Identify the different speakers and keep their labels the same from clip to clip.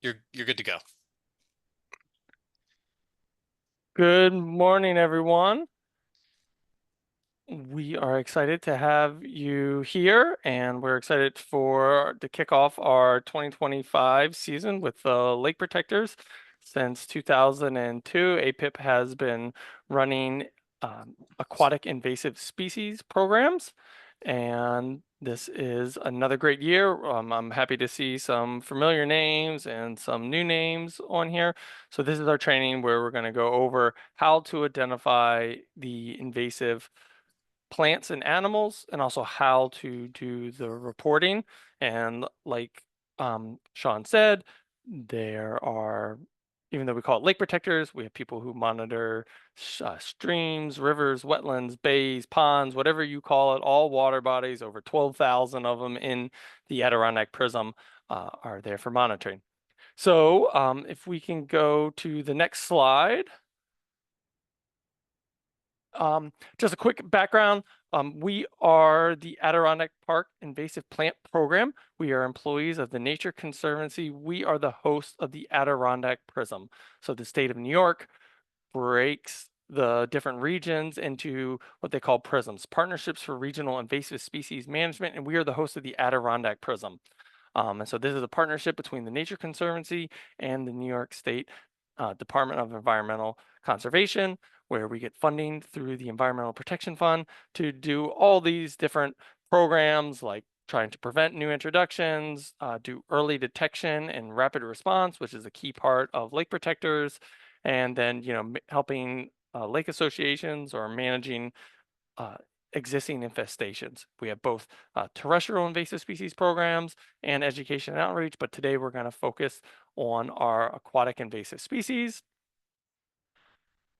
Speaker 1: you're good to go.
Speaker 2: Good morning, everyone. We are excited to have you here, and we're excited to kick off our 2025 season with the Lake Protectors. Since 2002, APIPP has been running aquatic invasive species programs, and this is another great year. I'm happy to see some familiar names and some new names on here. So this is our training where we're going to go over how to identify the invasive plants and animals, and also how to do the reporting. And like Sean said, there are, even though we call it lake protectors, we have people who monitor streams, rivers, wetlands, bays, ponds, whatever you call it, all water bodies, over 12,000 of them in the Adirondack Prism are there for monitoring. So if we can go to the next slide. Just a quick background. We are the Adirondack Park Invasive Plant Program. We are employees of the Nature Conservancy. We are the host of the Adirondack Prism. So the state of New York breaks the different regions into what they call prisms, Partnerships for Regional Invasive Species Management, and we are the host of the Adirondack Prism. And so this is a partnership between the Nature Conservancy and the New York State Department of Environmental Conservation, where we get funding through the Environmental Protection Fund to do all these different programs, like trying to prevent new introductions, do early detection and rapid response, which is a key part of lake protectors, and then helping lake associations or managing existing infestations. We have both terrestrial invasive species programs and education and outreach, but today we're going to focus on our aquatic invasive species.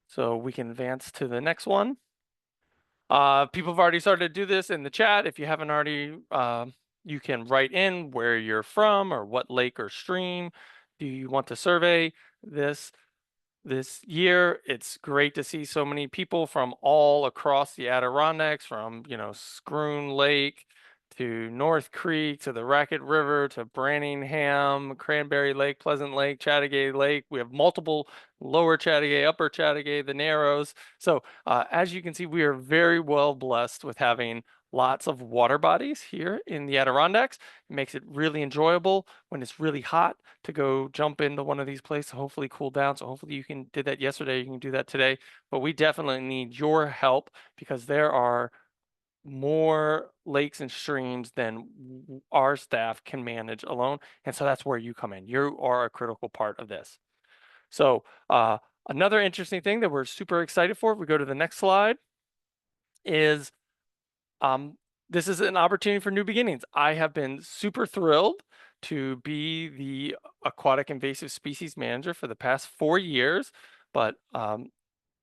Speaker 2: So we can advance to the next one. People have already started to do this in the chat. If you haven't already, you can write in where you're from or what lake or stream do you want to survey this year. It's great to see so many people from all across the Adirondacks, from Scroon Lake to North Creek to the Racket River to Branningham, Cranberry Lake, Pleasant Lake, Chattagay Lake. We have multiple lower Chattagay, upper Chattagay, the Narrows. So as you can see, we are very well blessed with having lots of water bodies here in the Adirondacks. It makes it really enjoyable when it's really hot to go jump into one of these places, hopefully cool down. So hopefully you did that yesterday, you can do that today. But we definitely need your help because there are more lakes and streams than our staff can manage alone. And so that's where you come in. You are a critical part of this. So another interesting thing that we're super excited for, if we go to the next slide, is this is an opportunity for new beginnings. I have been super thrilled to be the aquatic invasive species manager for the past 4 years, but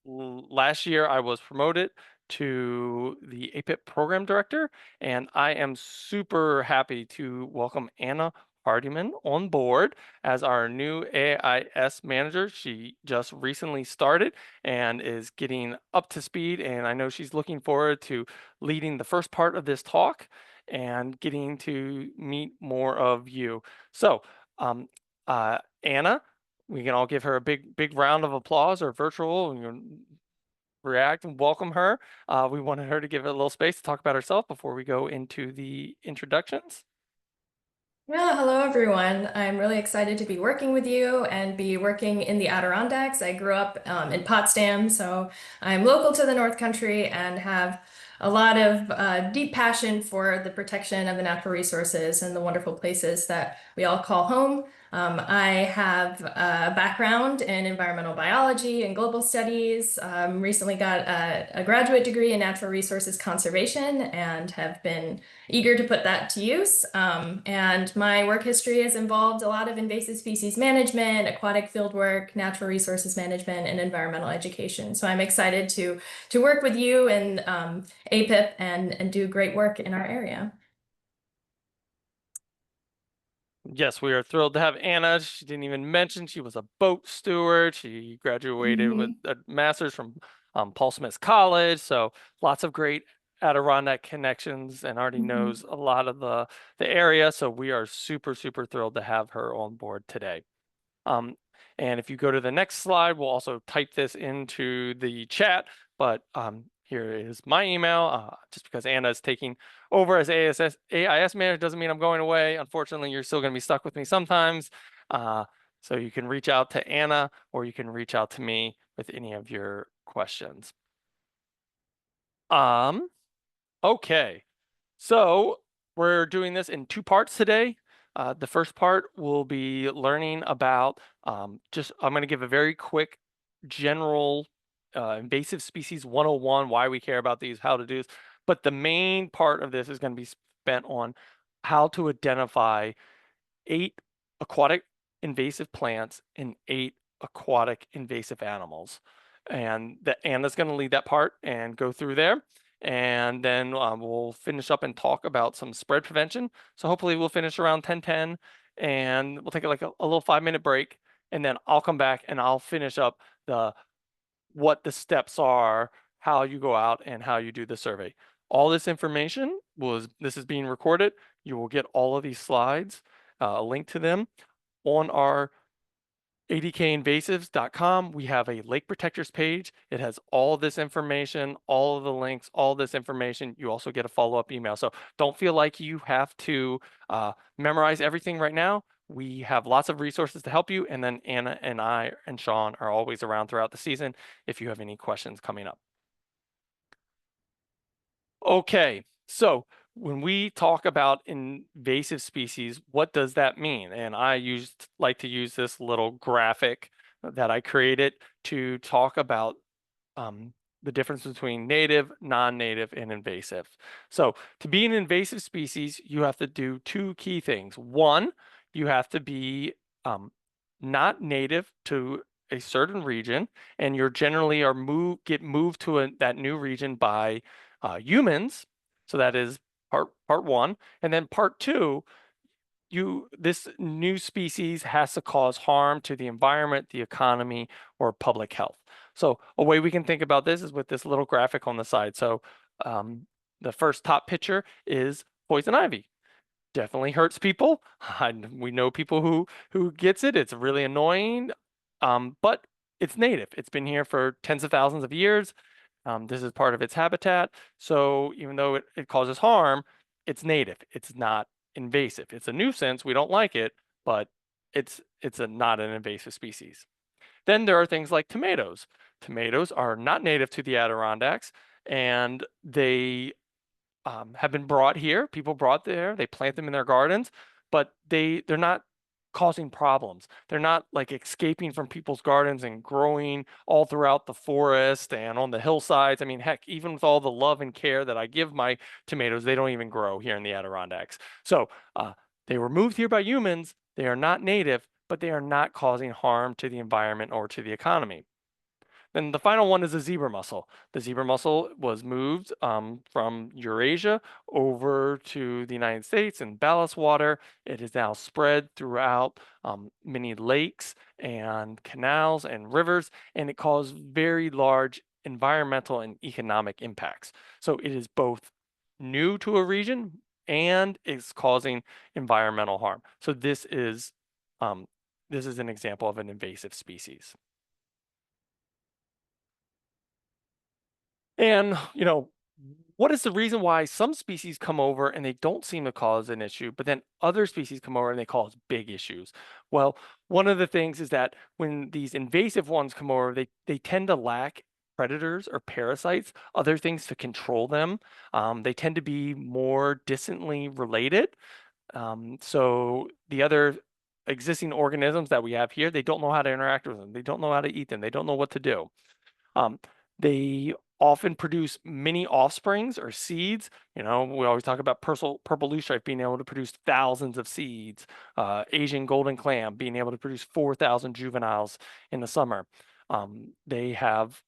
Speaker 2: last year I was promoted to the APIPP program director, and I am super happy to welcome Anna Hardiman on board as our new AIS manager. She just recently started and is getting up to speed, and I know she's looking forward to leading the first part of this talk and getting to meet more of you. So, Anna, we can all give her a big round of applause, or virtual, react and welcome her. We wanted her to give it a little space to talk about herself before we go into the introductions.
Speaker 3: Yeah, hello everyone. I'm really excited to be working with you and be working in the Adirondacks. I grew up in Potsdam, so I'm local to the North Country and have a lot of deep passion for the protection of the natural resources and the wonderful places that we all call home. I have a background in environmental biology and global studies. Recently got a graduate degree in natural resources conservation and have been eager to put that to use. And my work history has involved a lot of invasive species management, aquatic field work, natural resources management, and environmental education. So I'm excited to work with you and APIPP and do great work in our area.
Speaker 2: Yes, we are thrilled to have Anna. She didn't even mention she was a boat steward. She graduated with a master's from Paul Smith College. So lots of great Adirondack connections and already knows a lot of the area. So we are super, super thrilled to have her on board today. Um, and if you go to the next slide, we'll also type this into the chat, but here is my email. Just because Anna is taking over as AIS manager doesn't mean I'm going away. Unfortunately, you're still going to be stuck with me sometimes. So you can reach out to Anna or you can reach out to me with any of your questions. Okay. So we're doing this in two parts today. The first part will be learning about I'm going to give a very quick general invasive species 101, why we care about these, how to do this. But the main part of this is going to be spent on how to identify 8 aquatic invasive plants and 8 aquatic invasive animals. And Anna's going to lead that part and go through there. And then we'll finish up and talk about some spread prevention. So hopefully we'll finish around 10:10 and we'll take like a little 5-minute break. And then I'll come back and I'll finish up what the steps are, how you go out and how you do the survey. All this information this is being recorded. You will get all of these slides, a link to them on our adkinvasives.com. We have a lake protectors page. It has all of this information, all of the links, all this information. You also get a follow-up email. So don't feel like you have to memorize everything right now. We have lots of resources to help you. And then Anna and I and Sean are always around throughout the season if you have any questions coming up. Okay, so when we talk about invasive species, what does that mean? And I like to use this little graphic that I created to talk about the difference between native, non-native, and invasive. So to be an invasive species, you have to do two key things. One, you have to be not native to a certain region, and you're generally get moved to that new region by humans. So that is part one. And then part two, this new species has to cause harm to the environment, the economy, or public health. So a way we can think about this is with this little graphic on the side. So the first top picture is poison ivy. Definitely hurts people. We know people who gets it. It's really annoying, but it's native. It's been here for tens of thousands of years. This is part of its habitat. So even though it causes harm, it's native. It's not invasive. It's a nuisance. We don't like it, but it's not an invasive species. Then there are things like tomatoes. Tomatoes are not native to the Adirondacks, and they have been brought here. People brought there. They plant them in their gardens, but they're not causing problems. They're not like escaping from people's gardens and growing all throughout the forest and on the hillsides. I mean, heck, even with all the love and care that I give my tomatoes, they don't even grow here in the Adirondacks. So they were moved here by humans. They are not native, but they are not causing harm to the environment or to the economy. Then the final one is the zebra mussel. The zebra mussel was moved from Eurasia over to the United States in ballast water. It is now spread throughout many lakes and canals and rivers, and it caused very large environmental and economic impacts. So it is both new to a region and is causing environmental harm. So this is an example of an invasive species. And, what is the reason why some species come over and they don't seem to cause an issue, but then other species come over and they cause big issues? Well, one of the things is that when these invasive ones come over, they tend to lack predators or parasites, other things to control them. They tend to be more distantly related. So the other existing organisms that we have here, they don't know how to interact with them. They don't know how to eat them. They don't know what to do. Um, they often produce many offsprings or seeds. We always talk about purple loosestrife being able to produce thousands of seeds, Asian golden clam being able to produce 4,000 juveniles in the summer. They have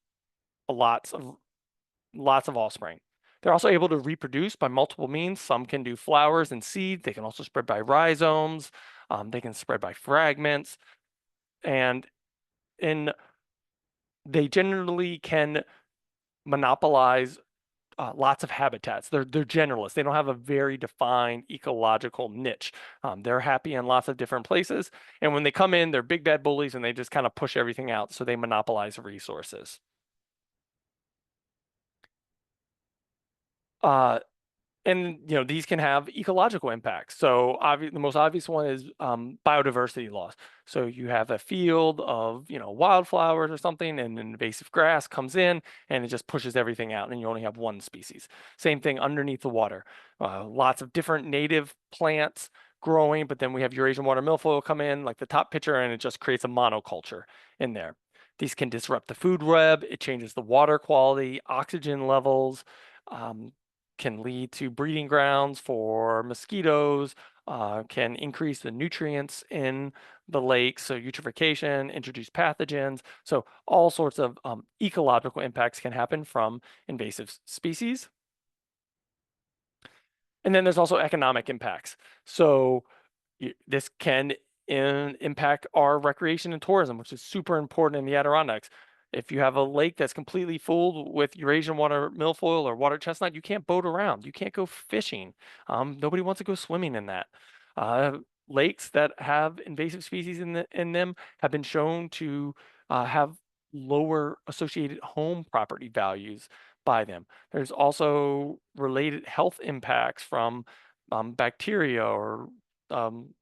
Speaker 2: lots of offspring. They're also able to reproduce by multiple means. Some can do flowers and seeds. They can also spread by rhizomes. They can spread by fragments. And in they generally can monopolize lots of habitats. They're generalists. They don't have a very defined ecological niche. They're happy in lots of different places. And when they come in, they're big bad bullies and they just kind of push everything out. So they monopolize resources. Uh, and these can have ecological impacts. So the most obvious one is biodiversity loss. So you have a field of wildflowers or something, and an invasive grass comes in and it just pushes everything out, and you only have one species. Same thing underneath the water. Lots of different native plants growing, but then we have Eurasian water milfoil come in, like the top picture, and it just creates a monoculture in there. These can disrupt the food web. It changes the water quality, oxygen levels. Um, can lead to breeding grounds for mosquitoes, can increase the nutrients in the lake, so eutrophication, introduce pathogens. So all sorts of ecological impacts can happen from invasive species. And then there's also economic impacts. So this can impact our recreation and tourism, which is super important in the Adirondacks. If you have a lake that's completely full with Eurasian water milfoil or water chestnut, you can't boat around. You can't go fishing. Nobody wants to go swimming in that. Uh, Lakes that have invasive species in them have been shown to have lower associated home property values by them. There's also related health impacts from bacteria or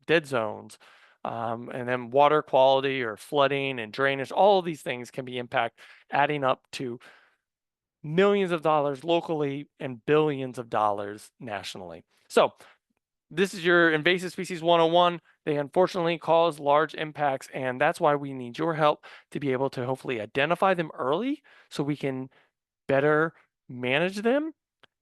Speaker 2: dead zones, and then water quality or flooding and drainage. All of these things can be adding up to millions of dollars locally and billions of dollars nationally. So this is your invasive species 101. They unfortunately cause large impacts, and that's why we need your help to be able to hopefully identify them early so we can better manage them.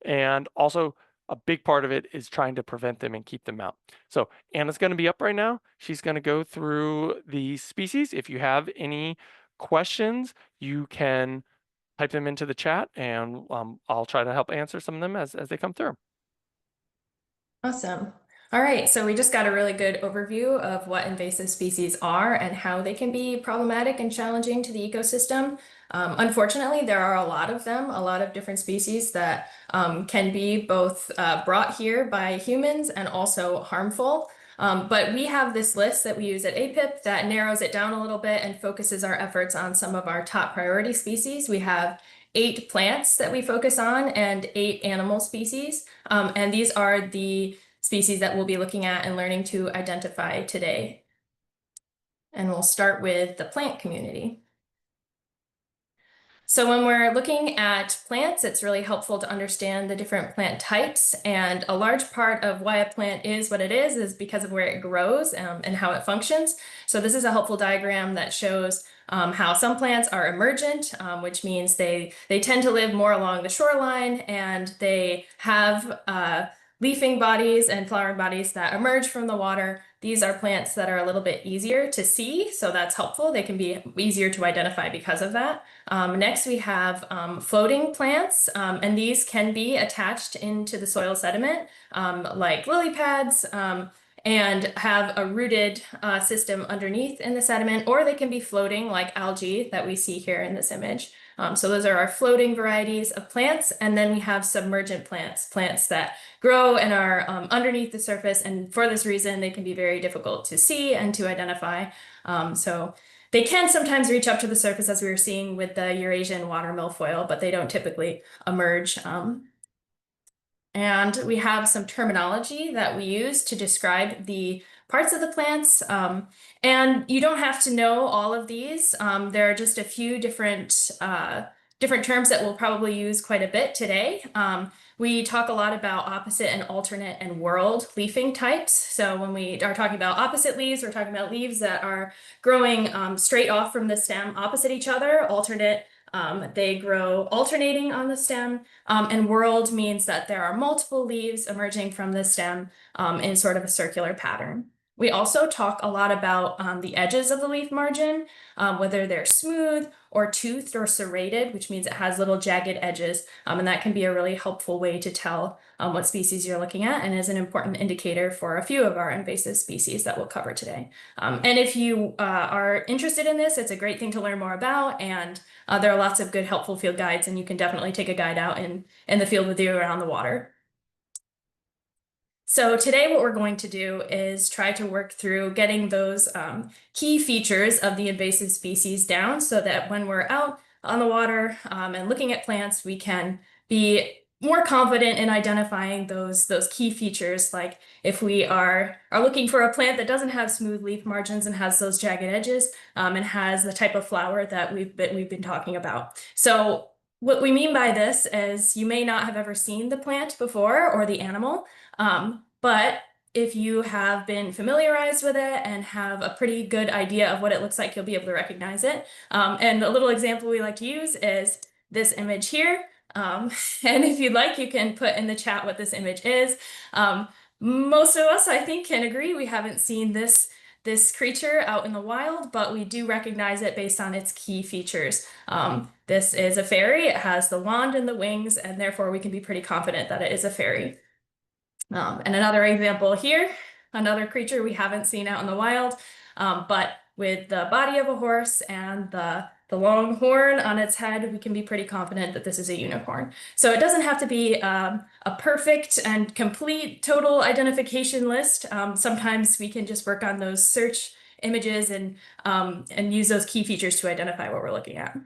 Speaker 2: And also, a big part of it is trying to prevent them and keep them out. So Anna's going to be up right now. She's going to go through the species. If you have any questions, you can type them into the chat, and I'll try to help answer some of them as they come through.
Speaker 3: Awesome. All right, so we just got a really good overview of what invasive species are and how they can be problematic and challenging to the ecosystem. Unfortunately, there are a lot of them, a lot of different species that can be both brought here by humans and also harmful. But we have this list that we use at APIPP that narrows it down a little bit and focuses our efforts on some of our top priority species. We have 8 plants that we focus on and 8 animal species. And these are the species that we'll be looking at and learning to identify today. And we'll start with the plant community. So when we're looking at plants, it's really helpful to understand the different plant types. And a large part of why a plant is what it is because of where it grows and how it functions. So this is a helpful diagram that shows how some plants are emergent, which means they tend to live more along the shoreline, and they have leafing bodies and flowering bodies that emerge from the water. These are plants that are a little bit easier to see, so that's helpful. They can be easier to identify because of that. Next, we have floating plants, and these can be attached into the soil sediment, like lily pads, and have a rooted system underneath in the sediment, or they can be floating like algae that we see here in this image. So those are our floating varieties of plants. And then we have submergent plants, plants that grow and are underneath the surface. And for this reason, they can be very difficult to see and to identify. So they can sometimes reach up to the surface, as we were seeing with the Eurasian water milfoil, but they don't typically emerge. And we have some terminology that we use to describe the parts of the plants. And you don't have to know all of these. There are just a few different terms that we'll probably use quite a bit today. We talk a lot about opposite and alternate and world leafing types. So when we are talking about opposite leaves, we're talking about leaves that are growing straight off from the stem opposite each other. Alternate, they grow alternating on the stem. And world means that there are multiple leaves emerging from the stem in sort of a circular pattern. We also talk a lot about the edges of the leaf margin, whether they're smooth or toothed or serrated, which means it has little jagged edges. And that can be a really helpful way to tell what species you're looking at and is an important indicator for a few of our invasive species that we'll cover today. And if you are interested in this, it's a great thing to learn more about. And there are lots of good, helpful field guides, and you can definitely take a guide out in the field with you around the water. So today what we're going to do is try to work through getting those key features of the invasive species down so that when we're out on the water and looking at plants, we can be more confident in identifying those key features. Like if we are looking for a plant that doesn't have smooth leaf margins and has those jagged edges and has the type of flower that we've been talking about. So what we mean by this is you may not have ever seen the plant before or the animal. But if you have been familiarized with it and have a pretty good idea of what it looks like, you'll be able to recognize it. And a little example we like to use is this image here. And if you'd like, you can put in the chat what this image is. Most of us, I think, can agree we haven't seen this creature out in the wild, but we do recognize it based on its key features. This is a fairy. It has the wand and the wings, and therefore we can be pretty confident that it is a fairy. And another example here, another creature we haven't seen out in the wild, but with the body of a horse and the long horn on its head, we can be pretty confident that this is a unicorn. So it doesn't have to be a perfect and complete total identification list. Sometimes we can just work on those search images and use those key features to identify what we're looking at.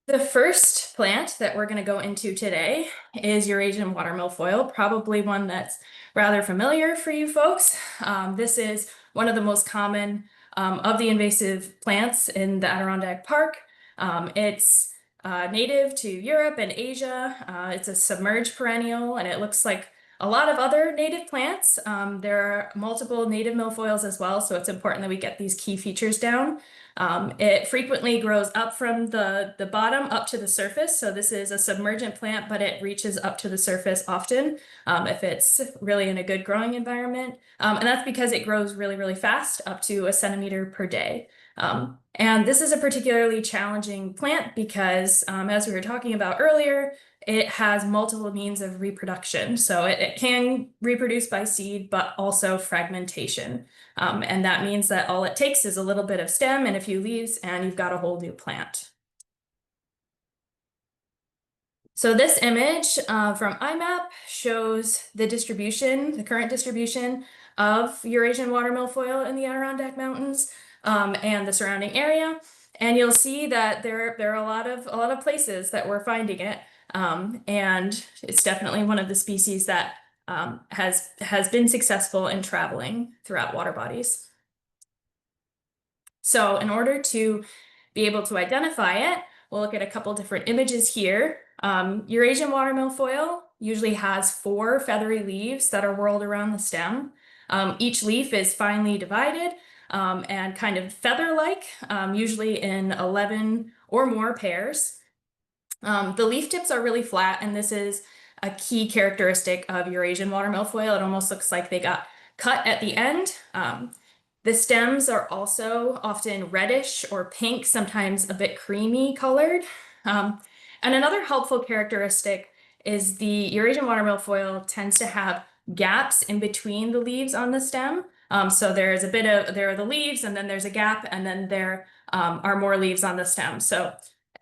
Speaker 3: The first plant that we're going to go into today is Eurasian water milfoil, probably one that's rather familiar for you folks. This is one of the most common of the invasive plants in the Adirondack Park. It's native to Europe and Asia. It's a submerged perennial, and it looks like a lot of other native plants. There are multiple native milfoils as well, so it's important that we get these key features down. It frequently grows up from the bottom up to the surface. So this is a submergent plant, but it reaches up to the surface often if it's really in a good growing environment. And that's because it grows really, really fast, up to a centimeter per day. And this is a particularly challenging plant because, as we were talking about earlier, it has multiple means of reproduction. So it can reproduce by seed, but also fragmentation. And that means that all it takes is a little bit of stem and a few leaves, and you've got a whole new plant. So this image from iMap shows the distribution, the current distribution of Eurasian water milfoil in the Adirondack Mountains and the surrounding area. And you'll see that there are a lot of places that we're finding it. And it's definitely one of the species that has been successful in traveling throughout water bodies. So in order to be able to identify it, we'll look at a couple different images here. Eurasian water milfoil usually has 4 feathery leaves that are whorled around the stem. Each leaf is finely divided and kind of feather-like, usually in 11 or more pairs. The leaf tips are really flat, and this is a key characteristic of Eurasian water milfoil. It almost looks like they got cut at the end. The stems are also often reddish or pink, sometimes a bit creamy colored. And another helpful characteristic is the Eurasian water milfoil tends to have gaps in between the leaves on the stem. So there are the leaves, and then there's a gap, and then there are more leaves on the stem.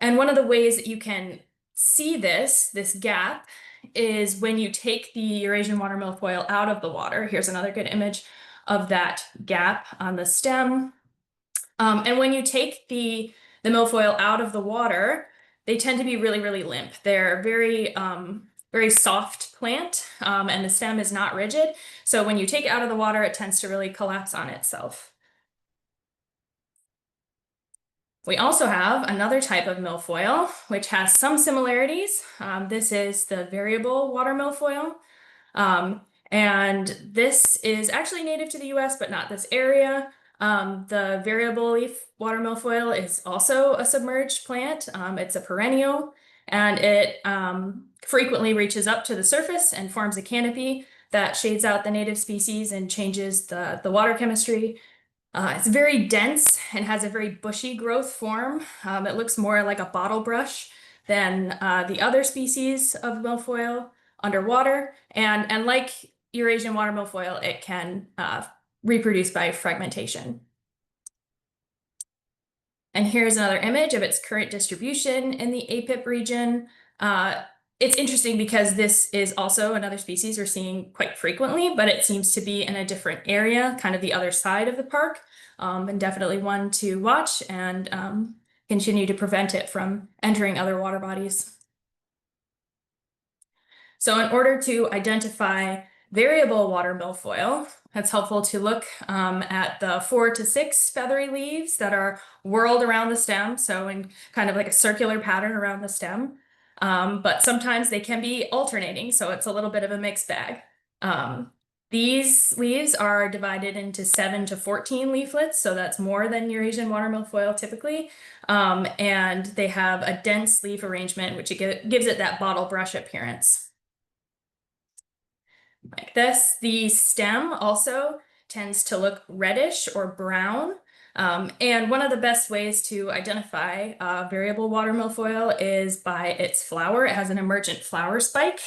Speaker 3: And one of the ways that you can see this gap is when you take the Eurasian water milfoil out of the water. Here's another good image of that gap on the stem. And when you take the milfoil out of the water, they tend to be really, really limp. They're very, very soft plant, and the stem is not rigid. So when you take it out of the water, it tends to really collapse on itself. We also have another type of milfoil, which has some similarities. This is the variable water milfoil. And this is actually native to the US, but not this area. The variable leaf water milfoil is also a submerged plant. It's a perennial, and it frequently reaches up to the surface and forms a canopy. that shades out the native species and changes the water chemistry. It's very dense and has a very bushy growth form. It looks more like a bottle brush than the other species of milfoil underwater. And like Eurasian water milfoil, it can reproduce by fragmentation. And here's another image of its current distribution in the APIPP region. It's interesting because this is also another species we're seeing quite frequently, but it seems to be in a different area, kind of the other side of the park, and definitely one to watch and continue to prevent it from entering other water bodies. So in order to identify variable water milfoil, it's helpful to look at the 4 to 6 feathery leaves that are whorled around the stem, so in kind of like a circular pattern around the stem. But sometimes they can be alternating, so it's a little bit of a mixed bag. These leaves are divided into 7 to 14 leaflets, so that's more than Eurasian water milfoil typically. And they have a dense leaf arrangement, which gives it that bottle brush appearance. Like this. The stem also tends to look reddish or brown. And one of the best ways to identify variable water milfoil is by its flower. It has an emergent flower spike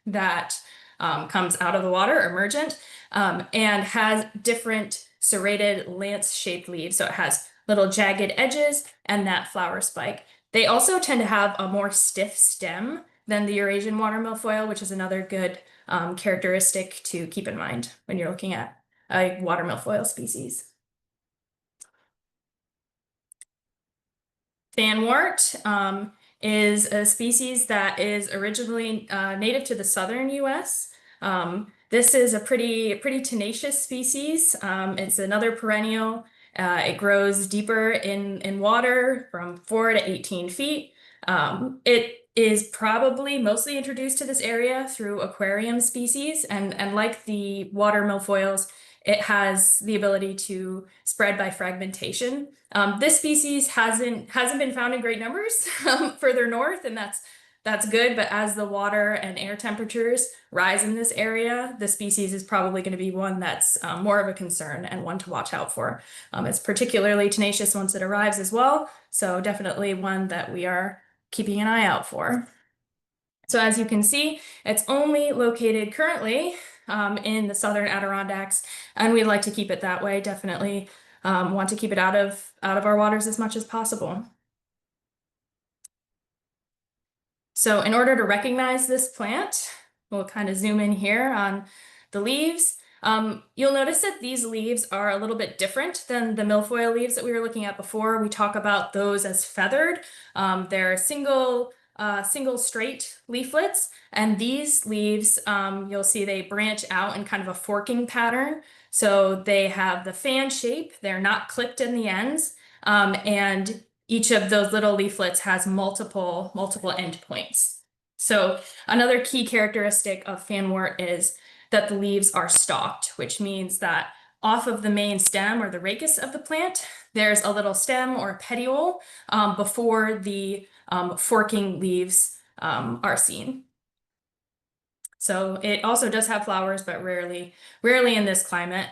Speaker 3: that comes out of the water, emergent, and has different serrated lance-shaped leaves. So it has little jagged edges and that flower spike. They also tend to have a more stiff stem than the Eurasian water milfoil, which is another good characteristic to keep in mind when you're looking at a water milfoil species. Fanwort is a species that is originally native to the southern US. This is a pretty tenacious species. It's another perennial. It grows deeper in water from 4 to 18 feet. It is probably mostly introduced to this area through aquarium species, and like the water milfoils, it has the ability to spread by fragmentation. This species hasn't been found in great numbers further north, and that's good. But as the water and air temperatures rise in this area, the species is probably going to be one that's more of a concern and one to watch out for. It's particularly tenacious once it arrives as well, so definitely one that we are keeping an eye out for. So as you can see, it's only located currently in the southern Adirondacks, and we'd like to keep it that way. Definitely want to keep it out of our waters as much as possible. So in order to recognize this plant, we'll kind of zoom in here on the leaves. You'll notice that these leaves are a little bit different than the milfoil leaves that we were looking at before. We talk about those as feathered. They're single straight leaflets, and these leaves, you'll see they branch out in kind of a forking pattern. So they have the fan shape, they're not clipped in the ends, and each of those little leaflets has multiple endpoints. So another key characteristic of fanwort is that the leaves are stalked, which means that off of the main stem or the rachis of the plant, there's a little stem or petiole before the forking leaves are seen. So it also does have flowers, but rarely in this climate.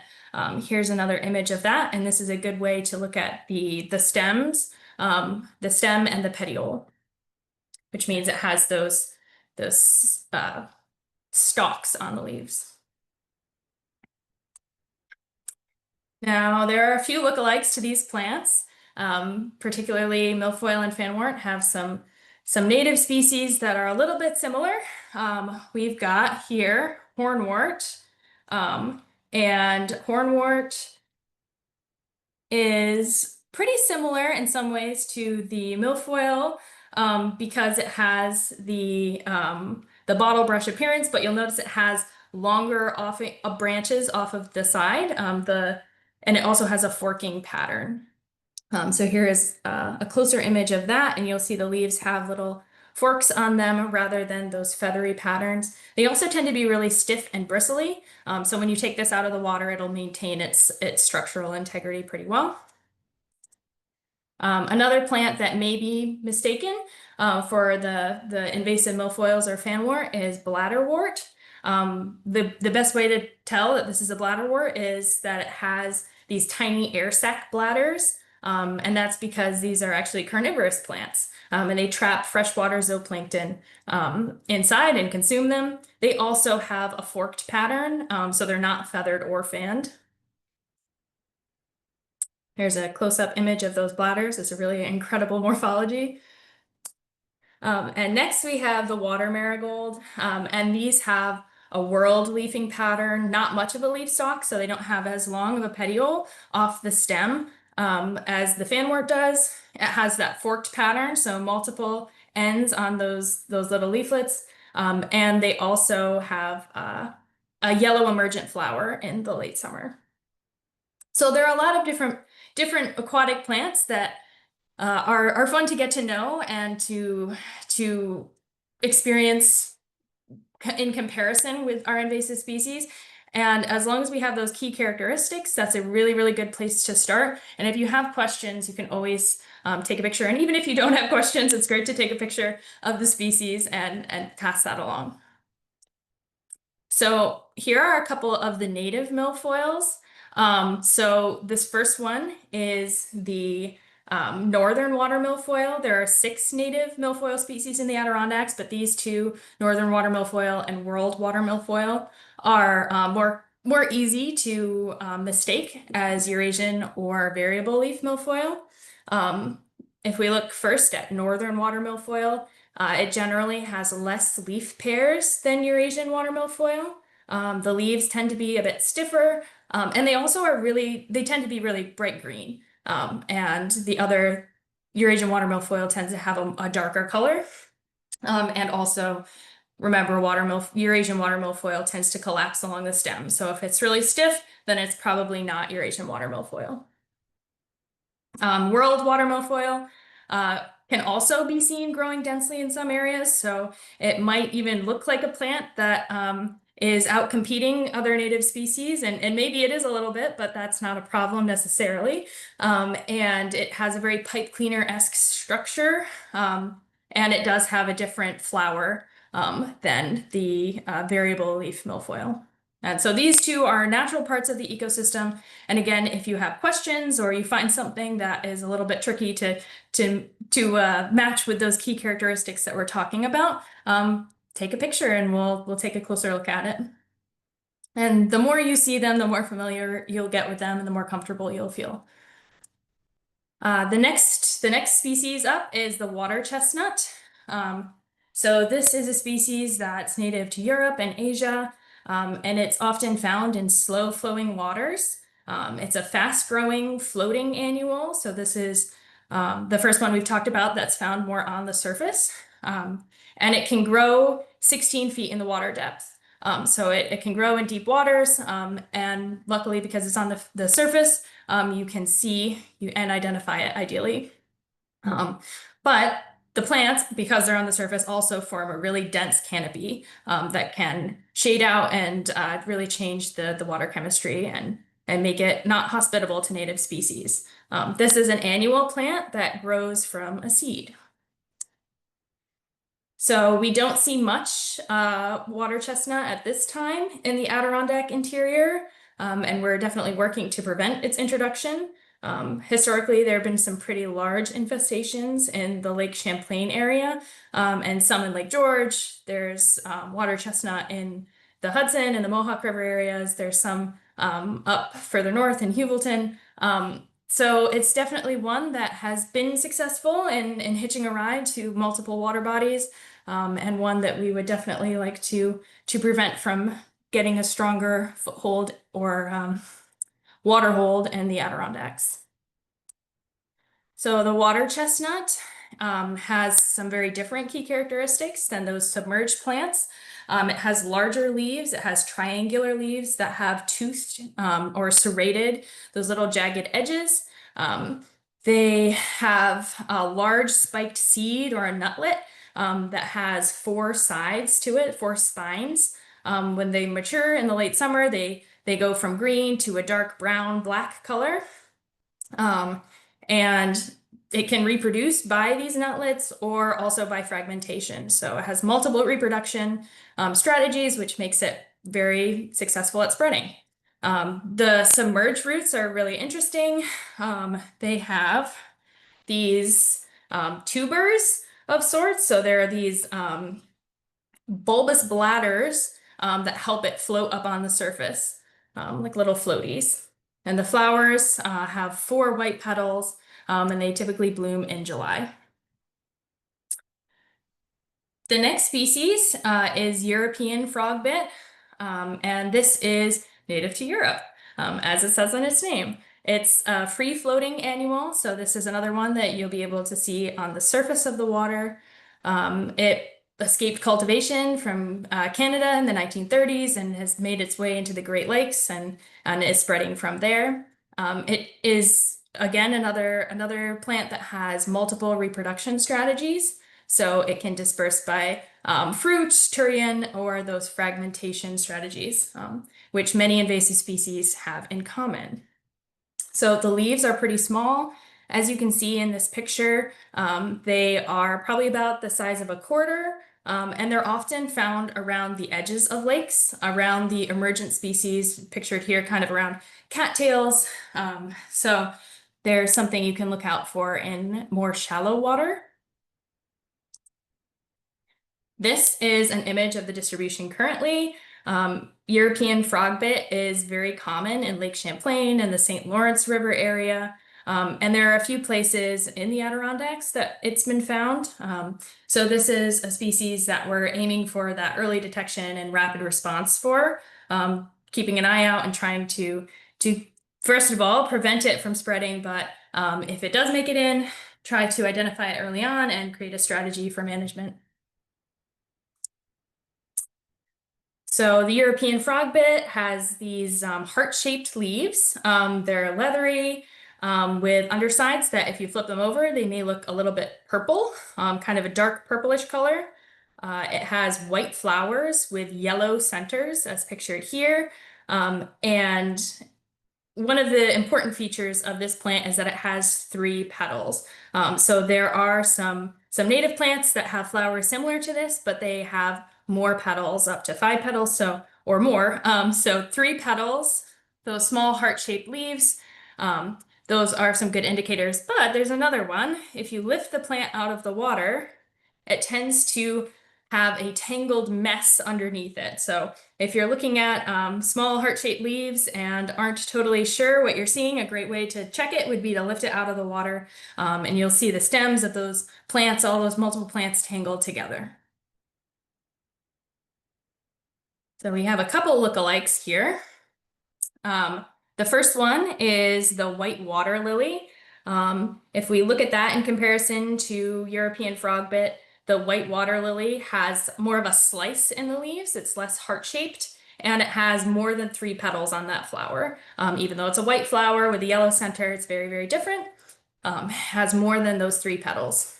Speaker 3: Here's another image of that, and this is a good way to look at the stems, the stem and the petiole, which means it has those stalks on the leaves. Now, there are a few lookalikes to these plants, particularly milfoil and fanwort have some native species that are a little bit similar. We've got here hornwort, and hornwort is pretty similar in some ways to the milfoil because it has the bottle brush appearance, but you'll notice it has longer branches off of the side, and it also has a forking pattern. So here is a closer image of that, and you'll see the leaves have little forks on them rather than those feathery patterns. They also tend to be really stiff and bristly, so when you take this out of the water, it'll maintain its structural integrity pretty well. Another plant that may be mistaken for the invasive milfoils or fanwort is bladderwort. The best way to tell that this is a bladderwort is that it has these tiny air sac bladders, and that's because these are actually carnivorous plants, and they trap freshwater zooplankton inside and consume them. They also have a forked pattern, so they're not feathered or fanned. Here's a close-up image of those bladders. It's a really incredible morphology. And next we have the water marigold, and these have a whorled leafing pattern, not much of a leaf stalk, so they don't have as long of a petiole off the stem as the fanwort does. It has that forked pattern, so multiple ends on those little leaflets, and they also have a yellow emergent flower in the late summer. So there are a lot of different aquatic plants that are fun to get to know and to experience in comparison with our invasive species. And as long as we have those key characteristics, that's a really good place to start. And if you have questions, you can always take a picture. And even if you don't have questions, it's great to take a picture of the species and pass that along. So here are a couple of the native milfoils. So this first one is the northern water milfoil. There are 6 native milfoil species in the Adirondacks, but these two, northern water milfoil and world water milfoil, are more easy to mistake as Eurasian or variable leaf milfoil. If we look first at northern water milfoil, it generally has less leaf pairs than Eurasian water milfoil. The leaves tend to be a bit stiffer, and they also they tend to be really bright green. And the other Eurasian water milfoil tends to have a darker color. And also, remember, Eurasian water milfoil tends to collapse along the stem. So if it's really stiff, then it's probably not Eurasian water milfoil. World water milfoil can also be seen growing densely in some areas, so it might even look like a plant that is out competing other native species, and maybe it is a little bit, but that's not a problem necessarily. And it has a very pipe cleaner-esque structure, and it does have a different flower than the variable leaf milfoil. And so these two are natural parts of the ecosystem. And again, if you have questions or you find something that is a little bit tricky to match with those key characteristics that we're talking about, take a picture and we'll take a closer look at it. And the more you see them, the more familiar you'll get with them and the more comfortable you'll feel. The next species up is the water chestnut. So this is a species that's native to Europe and Asia. And it's often found in slow-flowing waters. It's a fast-growing floating annual. So this is the first one we've talked about that's found more on the surface. And it can grow 16 feet in the water depth. So it can grow in deep waters. And luckily, because it's on the surface, you can see and identify it ideally. But the plants, because they're on the surface, also form a really dense canopy that can shade out and really change the water chemistry and make it not hospitable to native species. This is an annual plant that grows from a seed. So we don't see much water chestnut at this time in the Adirondack interior, and we're definitely working to prevent its introduction. Historically, there have been some pretty large infestations in the Lake Champlain area, and some in Lake George. There's water chestnut in the Hudson and the Mohawk River areas. There's some up further north in Heuvelton. So it's definitely one that has been successful in hitching a ride to multiple water bodies, and one that we would definitely like to prevent from getting a stronger foothold or water hold in the Adirondacks. So the water chestnut has some very different key characteristics than those submerged plants. It has larger leaves. It has triangular leaves that have toothed or serrated, those little jagged edges. They have a large spiked seed or a nutlet that has 4 sides to it, 4 spines. When they mature in the late summer, they go from green to a dark brown black color. And it can reproduce by these nutlets or also by fragmentation. So it has multiple reproduction strategies, which makes it very successful at spreading. The submerged roots are really interesting. They have these tubers of sorts. So there are these bulbous bladders that help it float up on the surface, like little floaties. And the flowers have 4 white petals, and they typically bloom in July. The next species is European frogbit, and this is native to Europe, as it says in its name. It's a free-floating annual, so this is another one that you'll be able to see on the surface of the water. It escaped cultivation from Canada in the 1930s and has made its way into the Great Lakes and is spreading from there. It is, again, another plant that has multiple reproduction strategies. So it can disperse by fruit, turion, or those fragmentation strategies, which many invasive species have in common. So the leaves are pretty small. As you can see in this picture, they are probably about the size of a quarter, and they're often found around the edges of lakes, around the emergent species pictured here, kind of around cattails. So there's something you can look out for in more shallow water. This is an image of the distribution currently. European frogbit is very common in Lake Champlain and the St. Lawrence River area. And there are a few places in the Adirondacks that it's been found. So this is a species that we're aiming for that early detection and rapid response for, keeping an eye out and trying to first of all, prevent it from spreading, but if it does make it in, try to identify it early on and create a strategy for management. So the European frogbit has these heart-shaped leaves. They're leathery with undersides that if you flip them over, they may look a little bit purple, kind of a dark purplish color. It has white flowers with yellow centers as pictured here. And one of the important features of this plant is that it has 3 petals. So there are some native plants that have flowers similar to this, but they have more petals, up to 5 petals, or more. So 3 petals, those small heart-shaped leaves, those are some good indicators. But there's another one. If you lift the plant out of the water, it tends to have a tangled mess underneath it. So if you're looking at small heart-shaped leaves and aren't totally sure what you're seeing, a great way to check it would be to lift it out of the water, and you'll see the stems of those plants, all those multiple plants tangled together. So we have a couple lookalikes here. The first one is the white water lily. If we look at that in comparison to European frogbit, the white water lily has more of a slice in the leaves. It's less heart-shaped, and it has more than 3 petals on that flower. Even though it's a white flower with a yellow center, it's very, very different. Has more than those 3 petals.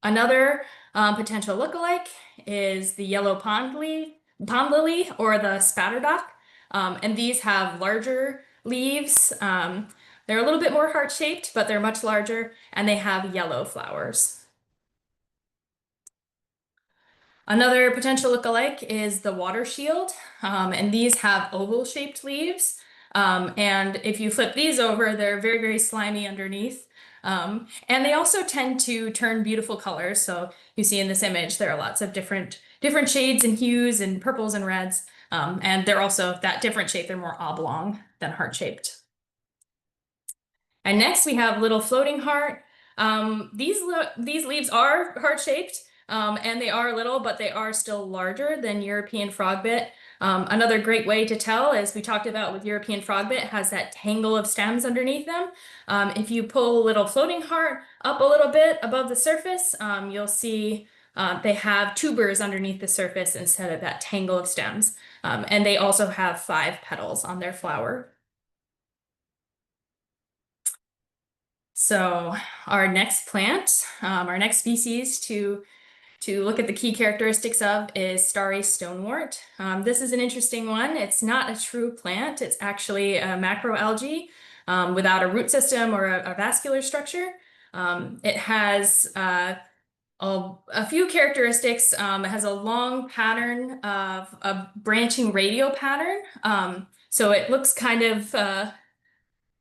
Speaker 3: Another potential lookalike is the yellow pond lily or the spatterdock. And these have larger leaves. They're a little bit more heart-shaped, but they're much larger, and they have yellow flowers. Another potential lookalike is the water shield, and these have oval-shaped leaves. And if you flip these over, they're very, very slimy underneath. And they also tend to turn beautiful colors. So you see in this image, there are lots of different shades and hues and purples and reds. And they're also that different shape. They're more oblong than heart-shaped. And next we have little floating heart. These leaves are heart-shaped, and they are little, but they are still larger than European frogbit. Another great way to tell, as we talked about with European frogbit, has that tangle of stems underneath them. If you pull a little floating heart up a little bit above the surface, you'll see they have tubers underneath the surface instead of that tangle of stems. And they also have 5 petals on their flower. So our next plant, our next species to look at the key characteristics of is starry stonewort. This is an interesting one. It's not a true plant. It's actually a macroalgae without a root system or a vascular structure. It has a few characteristics. It has a long pattern of a branching radial pattern. So it looks kind of,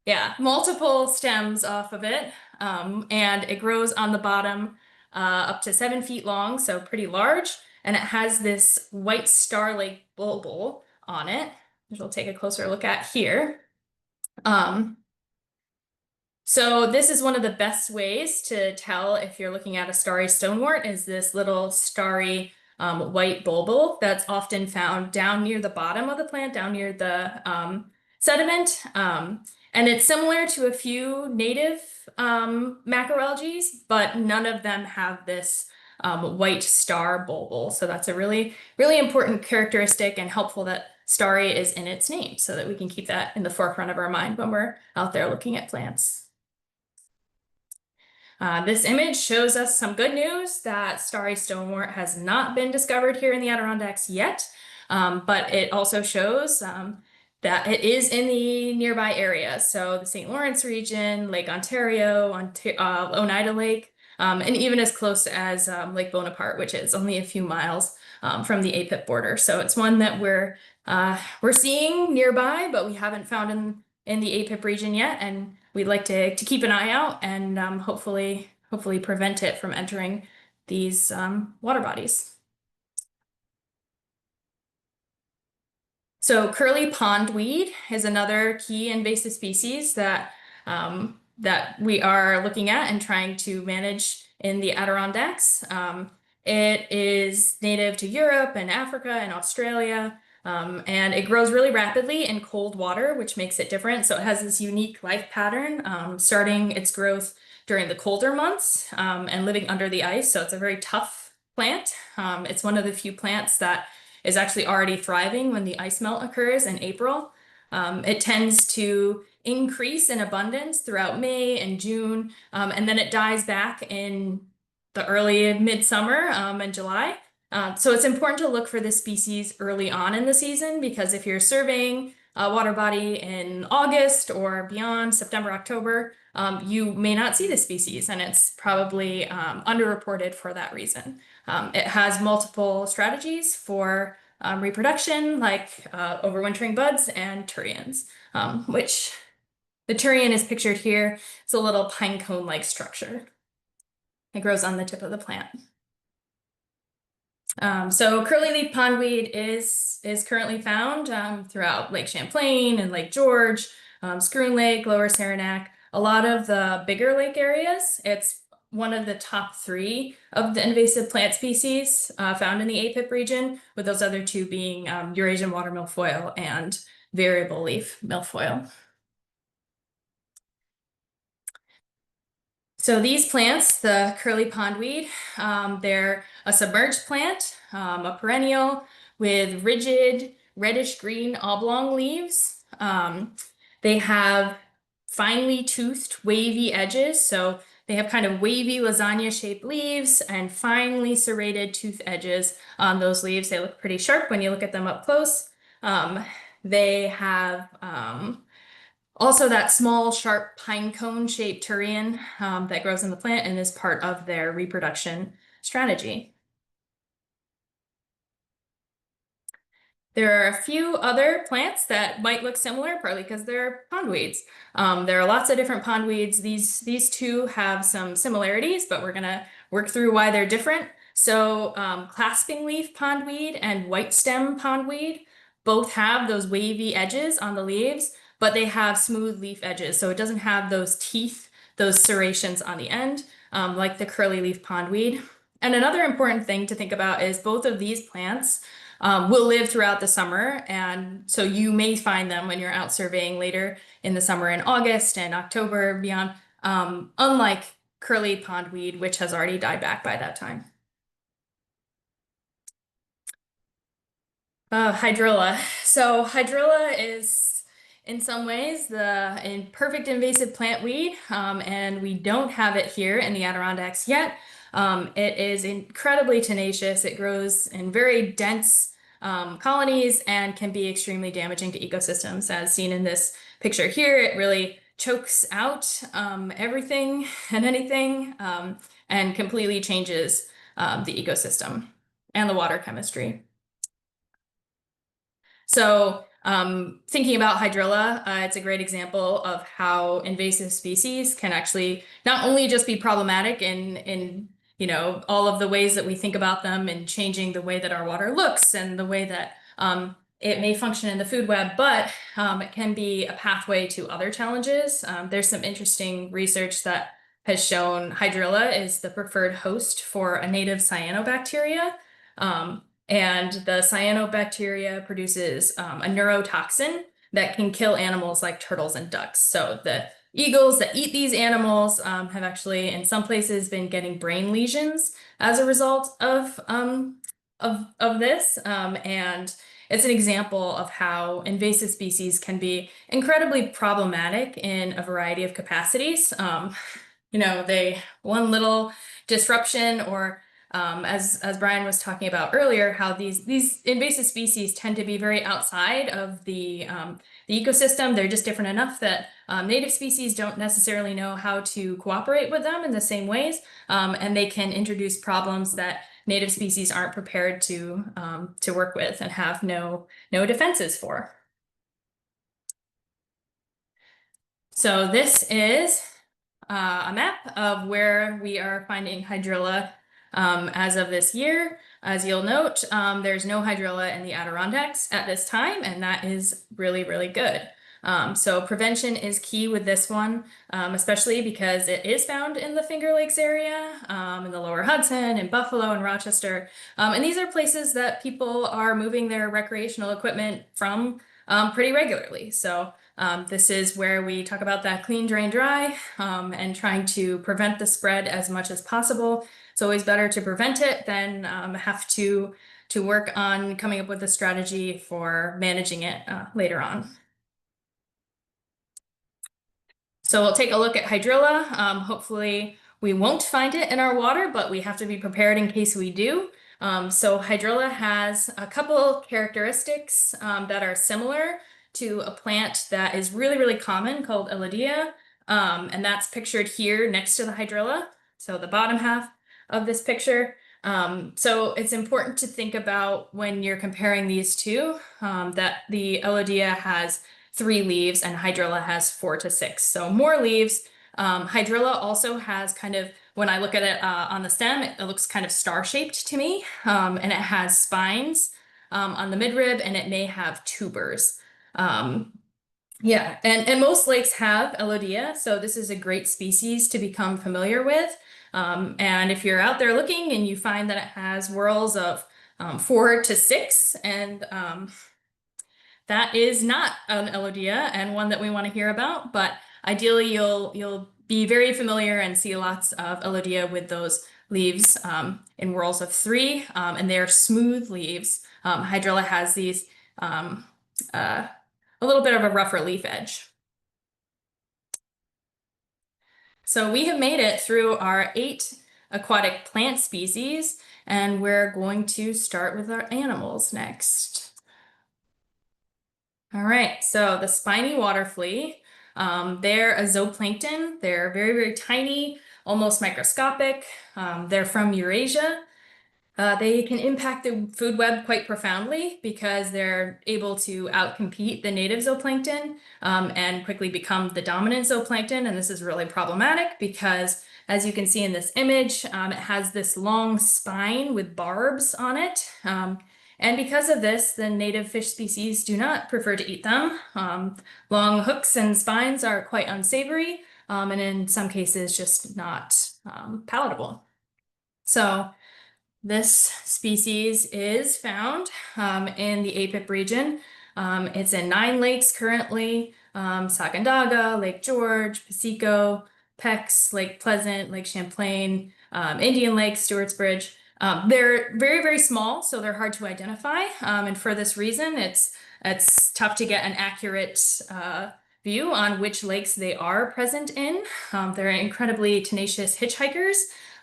Speaker 3: yeah, multiple stems off of it. And it grows on the bottom up to 7 feet long, so pretty large. And it has this white star-like bulb on it, which we'll take a closer look at here. Um, so this is one of the best ways to tell if you're looking at a starry stonewort is this little starry white bulb that's often found down near the bottom of the plant, down near the sediment. And it's similar to a few native macroalgae, but none of them have this white star bulb. So that's a really, really important characteristic and helpful that starry is in its name so that we can keep that in the forefront of our mind when we're out there looking at plants. This image shows us some good news that starry stonewort has not been discovered here in the Adirondacks yet, but it also shows that it is in the nearby area. So the St. Lawrence region, Lake Ontario, Oneida Lake, and even as close as Lake Bonaparte, which is only a few miles from the APIPP border. So it's one that we're seeing nearby, but we haven't found in the APIPP region yet, and we'd like to keep an eye out and hopefully prevent it from entering these water bodies. So curly pondweed is another key invasive species that that we are looking at and trying to manage in the Adirondacks. It is native to Europe and Africa and Australia. And it grows really rapidly in cold water, which makes it different. So it has this unique life pattern, starting its growth during the colder months and living under the ice. So it's a very tough plant. It's one of the few plants that is actually already thriving when the ice melt occurs in April. It tends to increase in abundance throughout May and June, and then it dies back in the early midsummer and July. So it's important to look for this species early on in the season because if you're surveying a water body in August or beyond, September, October, you may not see the species, and it's probably underreported for that reason. It has multiple strategies for reproduction, like overwintering buds and turions, which the turion is pictured here. It's a little pine cone-like structure. It grows on the tip of the plant. So curly leaf pondweed is currently found throughout Lake Champlain and Lake George, Schroon Lake, Lower Saranac, a lot of the bigger lake areas. It's one of the top 3 of the invasive plant species found in the APIPP region, with those other 2 being Eurasian water milfoil and variable leaf milfoil. So these plants, the curly pondweed, they're a submerged plant, a perennial with rigid reddish-green oblong leaves. They have finely toothed wavy edges, so they have kind of wavy lasagna-shaped leaves and finely serrated tooth edges on those leaves. They look pretty sharp when you look at them up close. They have also that small, sharp pine cone-shaped turion that grows in the plant and is part of their reproduction strategy. There are a few other plants that might look similar, partly because they're pondweeds. There are lots of different pondweeds. These 2 have some similarities, but we're gonna work through why they're different. So clasping leaf pondweed and white stem pondweed both have those wavy edges on the leaves, but they have smooth leaf edges. So it doesn't have those teeth, those serrations on the end, like the curly leaf pondweed. And another important thing to think about is both of these plants will live throughout the summer, and so you may find them when you're out surveying later in the summer in August and October beyond, unlike curly pondweed, which has already died back by that time. Hydrilla. So hydrilla is in some ways the perfect invasive plant weed, and we don't have it here in the Adirondacks yet. It is incredibly tenacious. It grows in very dense colonies and can be extremely damaging to ecosystems. As seen in this picture here, it really chokes out everything and anything and completely changes the ecosystem and the water chemistry. So thinking about hydrilla, it's a great example of how invasive species can actually not only just be problematic in all of the ways that we think about them and changing the way that our water looks and the way that it may function in the food web, but it can be a pathway to other challenges. There's some interesting research that has shown hydrilla is the preferred host for a native cyanobacteria. And the cyanobacteria produces a neurotoxin that can kill animals like turtles and ducks. So the eagles that eat these animals have actually, in some places, been getting brain lesions as a result of this. And it's an example of how invasive species can be incredibly problematic in a variety of capacities. One little disruption or as Brian was talking about earlier, how these invasive species tend to be very outside of the ecosystem. They're just different enough that native species don't necessarily know how to cooperate with them in the same ways, and they can introduce problems that native species aren't prepared to work with and have no defenses for. So this is a map of where we are finding hydrilla as of this year. As you'll note, there's no hydrilla in the Adirondacks at this time, and that is really, really good. So prevention is key with this one, especially because it is found in the Finger Lakes area, in the Lower Hudson, in Buffalo and Rochester. And these are places that people are moving their recreational equipment from pretty regularly. So this is where we talk about that clean, drain, dry, and trying to prevent the spread as much as possible. It's always better to prevent it than have to work on coming up with a strategy for managing it later on. So we'll take a look at hydrilla. Hopefully we won't find it in our water, but we have to be prepared in case we do. So hydrilla has a couple characteristics that are similar to a plant that is really, really common called Elodea. And that's pictured here next to the hydrilla. So the bottom half of this picture. So it's important to think about when you're comparing these two, that the Elodea has 3 leaves and hydrilla has 4 to 6. So more leaves. Hydrilla also has kind of, when I look at it on the stem, it looks kind of star-shaped to me. And it has spines on the midrib, and it may have tubers. Yeah, and most lakes have Elodea, so this is a great species to become familiar with. And if you're out there looking and you find that it has whorls of 4 to 6, and that is not an Elodea and one that we want to hear about, but ideally you'll be very familiar and see lots of Elodea with those leaves in whorls of 3, and they're smooth leaves. Hydrilla has these a little bit of a rougher leaf edge. So we have made it through our 8 aquatic plant species, and we're going to start with our animals next. All right, so the spiny water flea, they're a zooplankton. They're very, very tiny, almost microscopic. They're from Eurasia. They can impact the food web quite profoundly because they're able to outcompete the native zooplankton and quickly become the dominant zooplankton. And this is really problematic because, as you can see in this image, it has this long spine with barbs on it. And because of this, the native fish species do not prefer to eat them. Long hooks and spines are quite unsavory, and in some cases just not palatable. So this species is found in the APIPP region. It's in 9 lakes currently: Sacandaga, Lake George, Piseco, Pex, Lake Pleasant, Lake Champlain, Indian Lake, Stewart's Bridge. They're very, very small, so they're hard to identify. And for this reason, it's tough to get an accurate view on which lakes they are present in. They're incredibly tenacious hitchhikers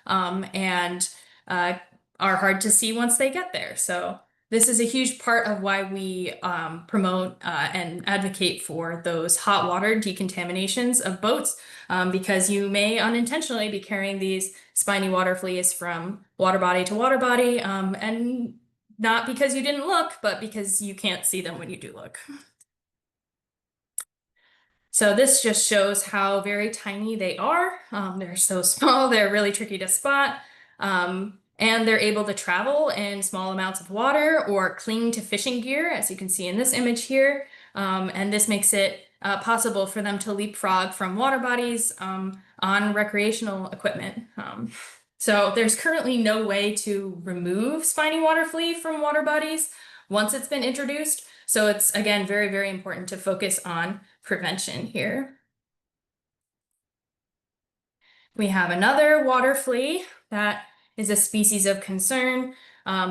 Speaker 3: and are hard to see once they get there. So This is a huge part of why we promote and advocate for those hot water decontaminations of boats, because you may unintentionally be carrying these spiny water fleas from water body to water body, and not because you didn't look, but because you can't see them when you do look. So this just shows how very tiny they are. They're so small, they're really tricky to spot. And they're able to travel in small amounts of water or cling to fishing gear, as you can see in this image here. And this makes it possible for them to leapfrog from water bodies on recreational equipment. So there's currently no way to remove spiny water flea from water bodies once it's been introduced. So it's, again, very, very important to focus on prevention here. We have another water flea that is a species of concern.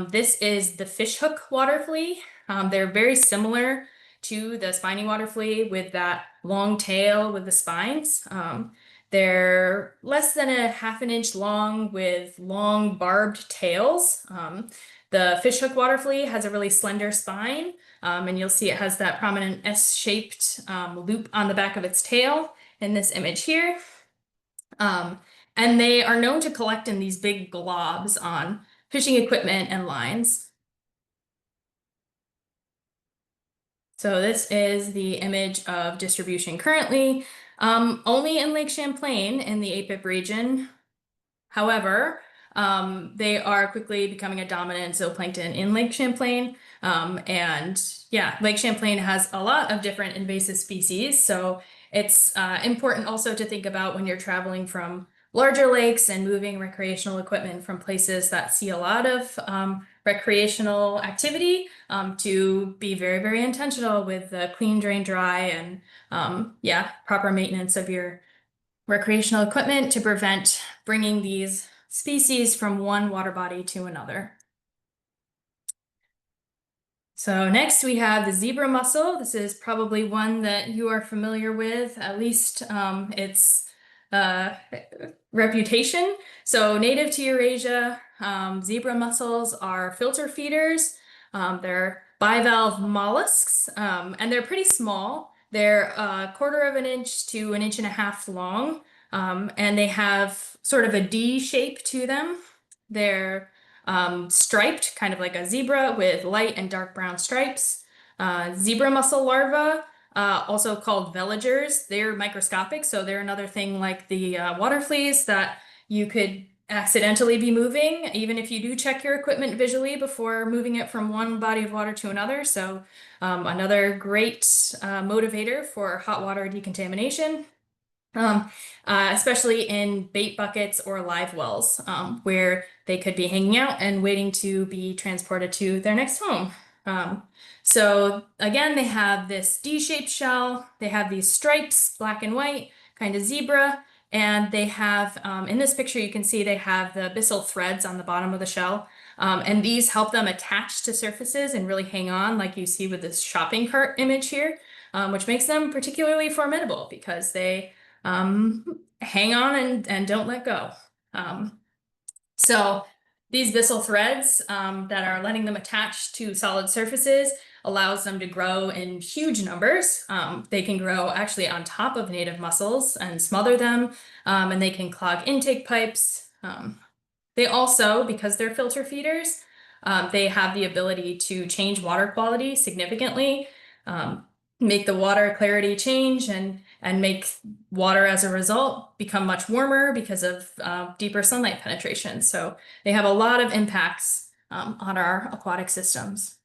Speaker 3: This is the fishhook water flea. They're very similar to the spiny water flea with that long tail with the spines. They're less than a half an inch long with long barbed tails. The fishhook water flea has a really slender spine, and you'll see it has that prominent S-shaped loop on the back of its tail in this image here. And they are known to collect in these big globs on fishing equipment and lines. So this is the image of distribution currently, only in Lake Champlain in the APIPP region. However, they are quickly becoming a dominant zooplankton in Lake Champlain. And yeah, Lake Champlain has a lot of different invasive species. So it's important also to think about when you're traveling from larger lakes and moving recreational equipment from places that see a lot of recreational activity, to be very, very intentional with the clean, drain, dry, and yeah, proper maintenance of your recreational equipment to prevent bringing these species from one water body to another. So next we have the zebra mussel. This is probably one that you are familiar with, at least its reputation. So native to Eurasia, zebra mussels are filter feeders. They're bivalve mollusks, and they're pretty small. They're a quarter of an inch to an inch and a half long, and they have sort of a D shape to them. They're striped, kind of like a zebra with light and dark brown stripes. Zebra mussel larvae, also called veligers, they're microscopic, so they're another thing like the water fleas that you could accidentally be moving, even if you do check your equipment visually before moving it from one body of water to another. So another great motivator for hot water decontamination. Especially in bait buckets or live wells, where they could be hanging out and waiting to be transported to their next home. So again, they have this D-shaped shell, they have these stripes, black and white, kind of zebra, and they have, in this picture you can see they have the byssal threads on the bottom of the shell, and these help them attach to surfaces and really hang on, like you see with this shopping cart image here, which makes them particularly formidable because they hang on and don't let go. So these byssal threads that are letting them attach to solid surfaces allows them to grow in huge numbers. They can grow actually on top of native mussels and smother them, and they can clog intake pipes. They also, because they're filter feeders, they have the ability to change water quality significantly, make the water clarity change, and make water as a result become much warmer because of deeper sunlight penetration. So they have a lot of impacts on our aquatic systems.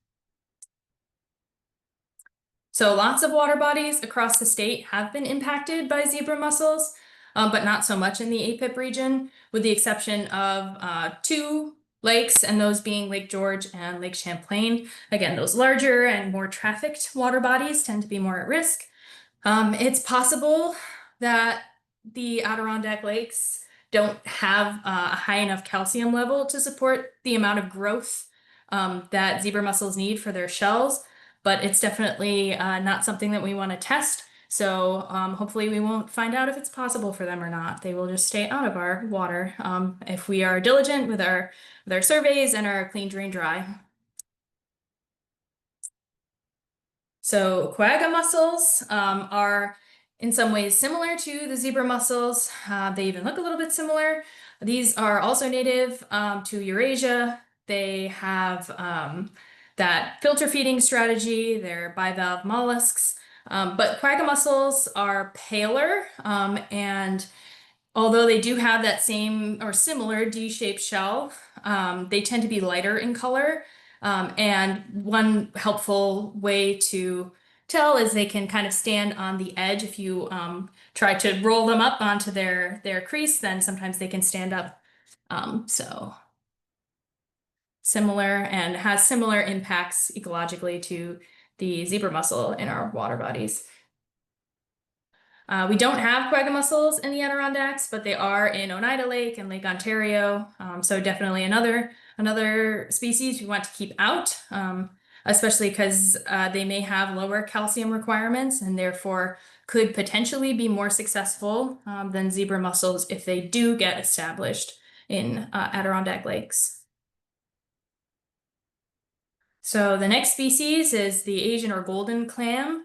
Speaker 3: So lots of water bodies across the state have been impacted by zebra mussels, but not so much in the APIPP region, with the exception of two lakes, and those being Lake George and Lake Champlain. Again, those larger and more trafficked water bodies tend to be more at risk. It's possible that the Adirondack Lakes don't have a high enough calcium level to support the amount of growth that zebra mussels need for their shells, but it's definitely not something that we want to test. So hopefully we won't find out if it's possible for them or not. They will just stay out of our water if we are diligent with our surveys and our clean, drain, dry. So quagga mussels are in some ways similar to the zebra mussels. They even look a little bit similar. These are also native to Eurasia. They have that filter feeding strategy. They're bivalve mollusks. But quagga mussels are paler, and although they do have that same or similar D-shaped shell, they tend to be lighter in color. And one helpful way to tell is they can kind of stand on the edge. If you try to roll them up onto their crease, then sometimes they can stand up. So similar and has similar impacts ecologically to the zebra mussel in our water bodies. We don't have quagga mussels in the Adirondacks, but they are in Oneida Lake and Lake Ontario. So definitely another species we want to keep out, especially because they may have lower calcium requirements and therefore could potentially be more successful than zebra mussels if they do get established in Adirondack lakes. So the next species is the Asian or golden clam.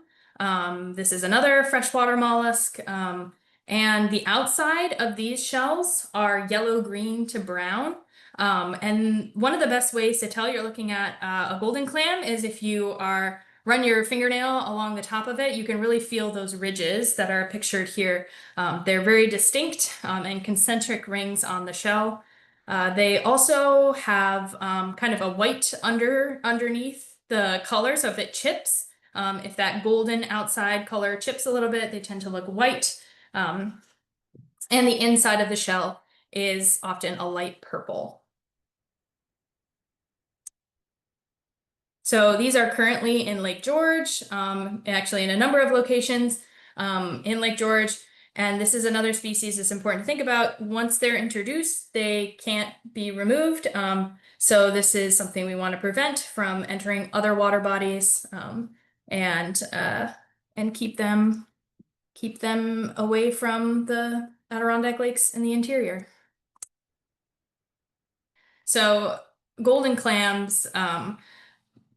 Speaker 3: This is another freshwater mollusk. And the outside of these shells are yellow-green to brown. And one of the best ways to tell you're looking at a golden clam is if you run your fingernail along the top of it, you can really feel those ridges that are pictured here. They're very distinct and concentric rings on the shell. They also have kind of a white underneath the color. So if it chips, if that golden outside color chips a little bit, they tend to look white. And the inside of the shell is often a light purple. So these are currently in Lake George, actually in a number of locations in Lake George. And this is another species that's important to think about. Once they're introduced, they can't be removed. So this is something we want to prevent from entering other water bodies and keep them away from the Adirondack lakes in the interior. So golden clams,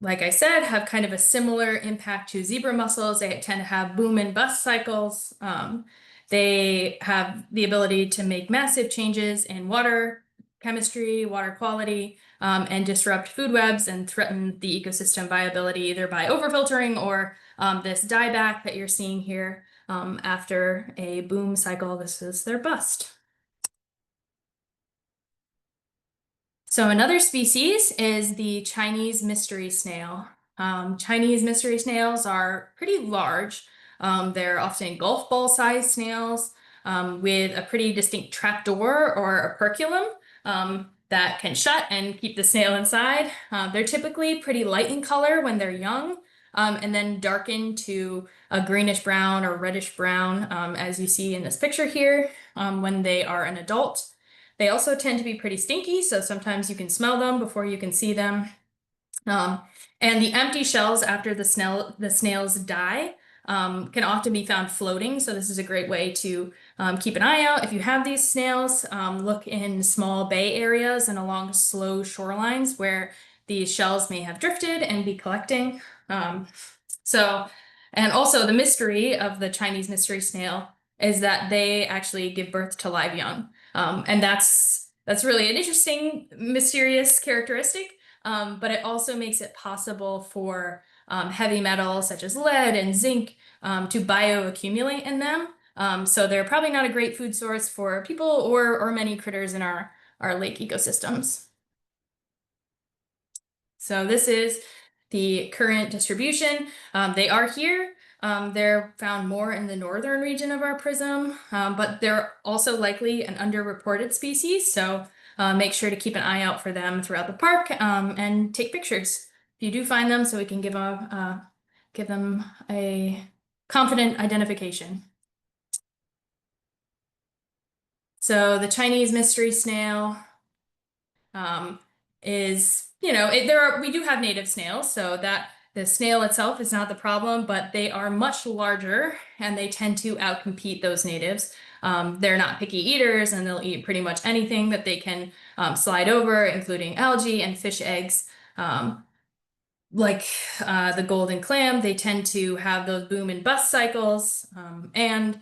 Speaker 3: like I said, have kind of a similar impact to zebra mussels. They tend to have boom and bust cycles. They have the ability to make massive changes in water chemistry, water quality, and disrupt food webs and threaten the ecosystem viability either by overfiltering or this dieback that you're seeing here after a boom cycle. This is their bust. So another species is the Chinese mystery snail. Chinese mystery snails are pretty large. They're often golf ball sized snails with a pretty distinct trapdoor or operculum that can shut and keep the snail inside. They're typically pretty light in color when they're young and then darken to a greenish brown or reddish brown as you see in this picture here when they are an adult. They also tend to be pretty stinky, so sometimes you can smell them before you can see them. And the empty shells after the snails die can often be found floating, so this is a great way to keep an eye out. If you have these snails, look in small bay areas and along slow shorelines where these shells may have drifted and be collecting. And also the mystery of the Chinese mystery snail is that they actually give birth to live young. And that's really an interesting, mysterious characteristic, but it also makes it possible for heavy metals such as lead and zinc to bioaccumulate in them. So they're probably not a great food source for people or many critters in our lake ecosystems. So this is the current distribution. They are here. They're found more in the northern region of our prism, but they're also likely an underreported species. So make sure to keep an eye out for them throughout the park and take pictures if you do find them so we can give them a confident identification. So the Chinese mystery snail is, we do have native snails, so that the snail itself is not the problem, but they are much larger and they tend to outcompete those natives. They're not picky eaters and they'll eat pretty much anything that they can slide over, including algae and fish eggs. like the golden clam, they tend to have those boom and bust cycles. And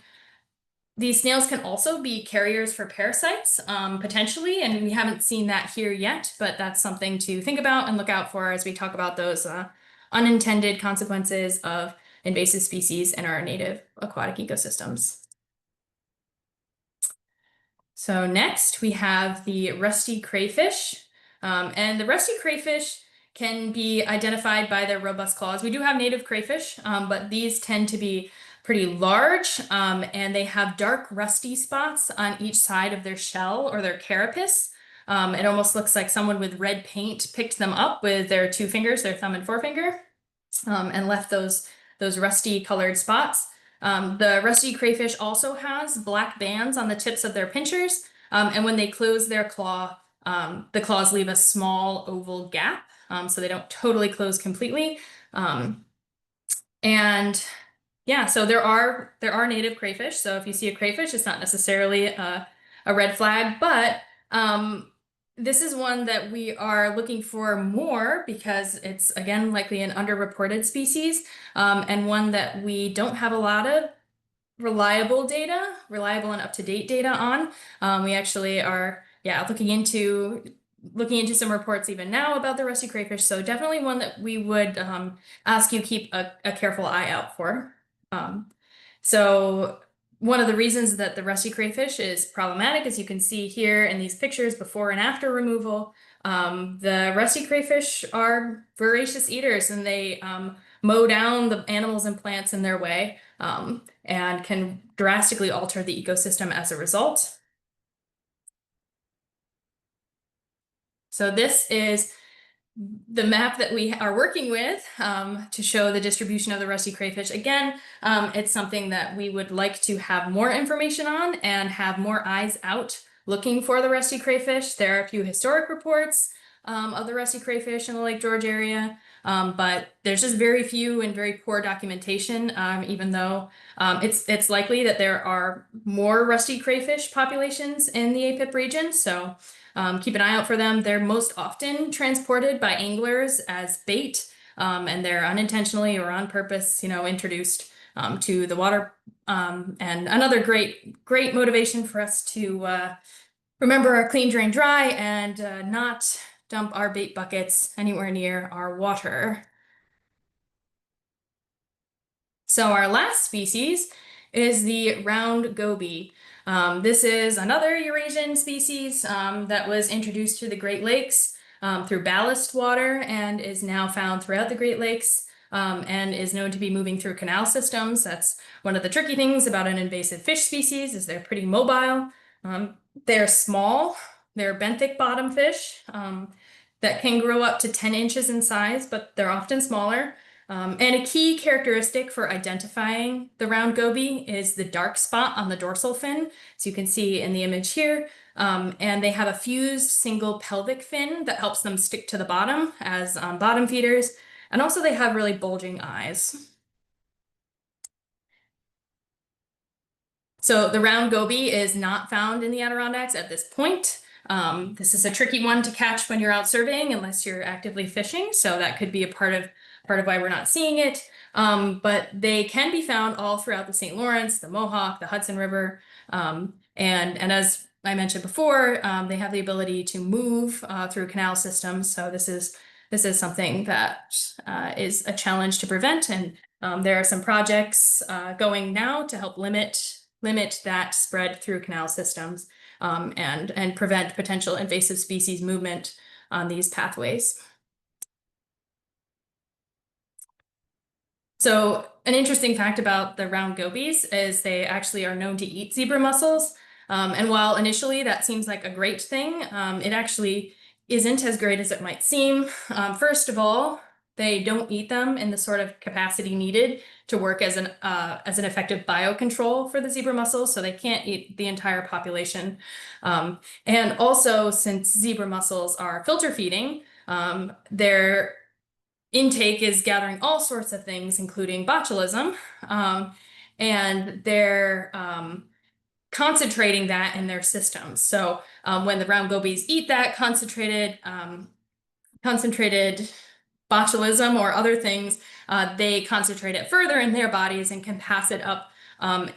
Speaker 3: these snails can also be carriers for parasites, potentially, and we haven't seen that here yet, but that's something to think about and look out for as we talk about those unintended consequences of invasive species in our native aquatic ecosystems. So next we have the rusty crayfish. And the rusty crayfish can be identified by their robust claws. We do have native crayfish, but these tend to be pretty large, and they have dark rusty spots on each side of their shell or their carapace. It almost looks like someone with red paint picked them up with their two fingers, their thumb and forefinger, and left those rusty colored spots. The rusty crayfish also has black bands on the tips of their pinchers, and when they close their claw, the claws leave a small oval gap, so they don't totally close completely. And yeah, so there are native crayfish. So if you see a crayfish, it's not necessarily a red flag, but this is one that we are looking for more because it's again likely an underreported species, and one that we don't have a lot of reliable and up-to-date data on. We actually are, yeah, looking into some reports even now about the rusty crayfish. So definitely one that we would ask you keep a careful eye out for. Um, so one of the reasons that the rusty crayfish is problematic, as you can see here in these pictures before and after removal, the rusty crayfish are voracious eaters and they mow down the animals and plants in their way, and can drastically alter the ecosystem as a result. So this is the map that we are working with, to show the distribution of the rusty crayfish. Again, it's something that we would like to have more information on and have more eyes out looking for the rusty crayfish. There are a few historic reports of the rusty crayfish in the Lake George area, but there's just very few and very poor documentation, even though it's likely that there are more rusty crayfish populations in the APIPP region. So keep an eye out for them. They're most often transported by anglers as bait, and they're unintentionally or on purpose, introduced to the water. And another great motivation for us to remember our clean, drain, dry, and not dump our bait buckets anywhere near our water. So our last species is the round goby. This is another Eurasian species that was introduced to the Great Lakes through ballast water and is now found throughout the Great Lakes, and is known to be moving through canal systems. That's one of the tricky things about an invasive fish species is they're pretty mobile. They're small. They're benthic bottom fish that can grow up to 10 inches in size, but they're often smaller. And a key characteristic for identifying the round goby is the dark spot on the dorsal fin, as you can see in the image here. And they have a fused single pelvic fin that helps them stick to the bottom as bottom feeders. And also they have really bulging eyes. So the round goby is not found in the Adirondacks at this point. This is a tricky one to catch when you're out surveying unless you're actively fishing. So that could be a part of why we're not seeing it. But they can be found all throughout the St. Lawrence, the Mohawk, the Hudson River. And as I mentioned before, they have the ability to move through canal systems. So this is something that is a challenge to prevent. And there are some projects going now to help limit that spread through canal systems, and prevent potential invasive species movement on these pathways. So an interesting fact about the round gobies is they actually are known to eat zebra mussels. And while initially that seems like a great thing, it actually isn't as great as it might seem. First of all, they don't eat them in the sort of capacity needed to work as an effective biocontrol for the zebra mussels, so they can't eat the entire population. And also, since zebra mussels are filter feeding, their intake is gathering all sorts of things, including botulism, and they're concentrating that in their systems. So when the round gobies eat that concentrated botulism or other things, they concentrate it further in their bodies and can pass it up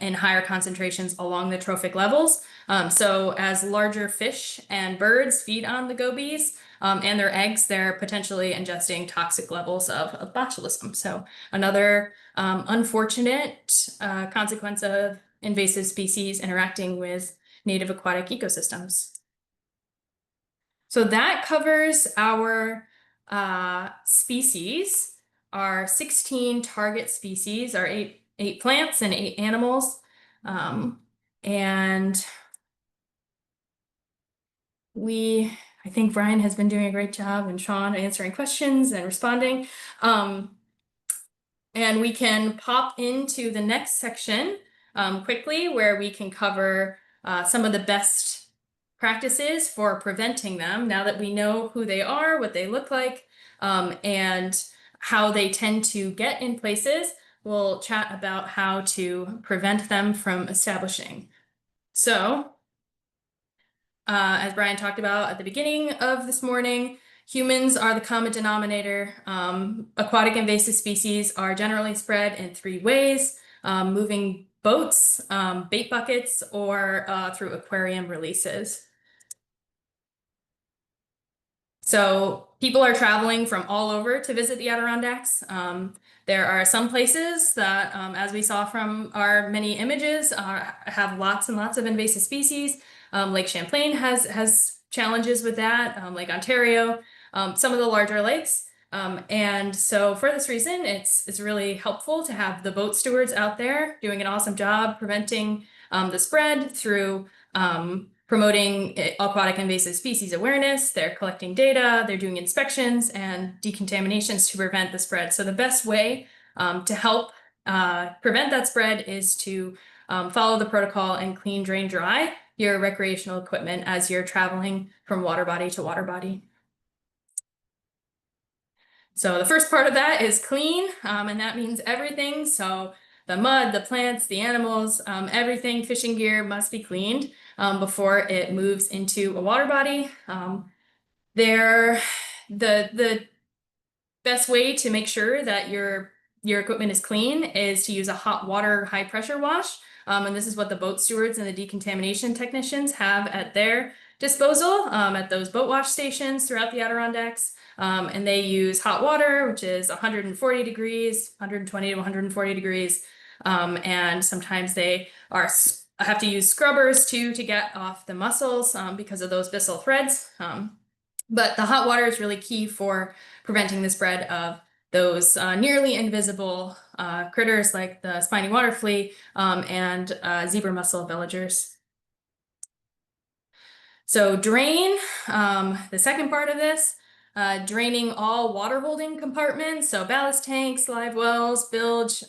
Speaker 3: in higher concentrations along the trophic levels. So as larger fish and birds feed on the gobies and their eggs, they're potentially ingesting toxic levels of botulism. So another unfortunate consequence of invasive species interacting with native aquatic ecosystems. So that covers our species, our 16 target species, our eight plants and 8 animals. And I think Brian has been doing a great job, and Sean answering questions and responding. And we can pop into the next section quickly, where we can cover some of the best practices for preventing them now that we know who they are, what they look like, and how they tend to get in places. We'll chat about how to prevent them from establishing. So, as Brian talked about at the beginning of this morning, humans are the common denominator. Aquatic invasive species are generally spread in 3 ways: moving boats, bait buckets, or through aquarium releases. So people are traveling from all over to visit the Adirondacks. There are some places that, as we saw from our many images, have lots and lots of invasive species. Lake Champlain has challenges with that, Lake Ontario, some of the larger lakes. And so for this reason, it's really helpful to have the boat stewards out there doing an awesome job preventing the spread through promoting aquatic invasive species awareness. They're collecting data, they're doing inspections and decontaminations to prevent the spread. So the best way to help prevent that spread is to follow the protocol and clean, drain, dry your recreational equipment as you're traveling from water body to water body. So the first part of that is clean, and that means everything. So the mud, the plants, the animals, everything, fishing gear must be cleaned before it moves into a water body. The best way to make sure that your equipment is clean is to use a hot water high pressure wash. And this is what the boat stewards and the decontamination technicians have at their disposal at those boat wash stations throughout the Adirondacks. And they use hot water, which is 140 degrees, 120 to 140 degrees. And sometimes they have to use scrubbers too to get off the mussels because of those byssal threads. But the hot water is really key for preventing the spread of those nearly invisible critters like the spiny water flea and zebra mussel villagers. So drain, the second part of this, draining all water holding compartments, so ballast tanks, live wells, bilge.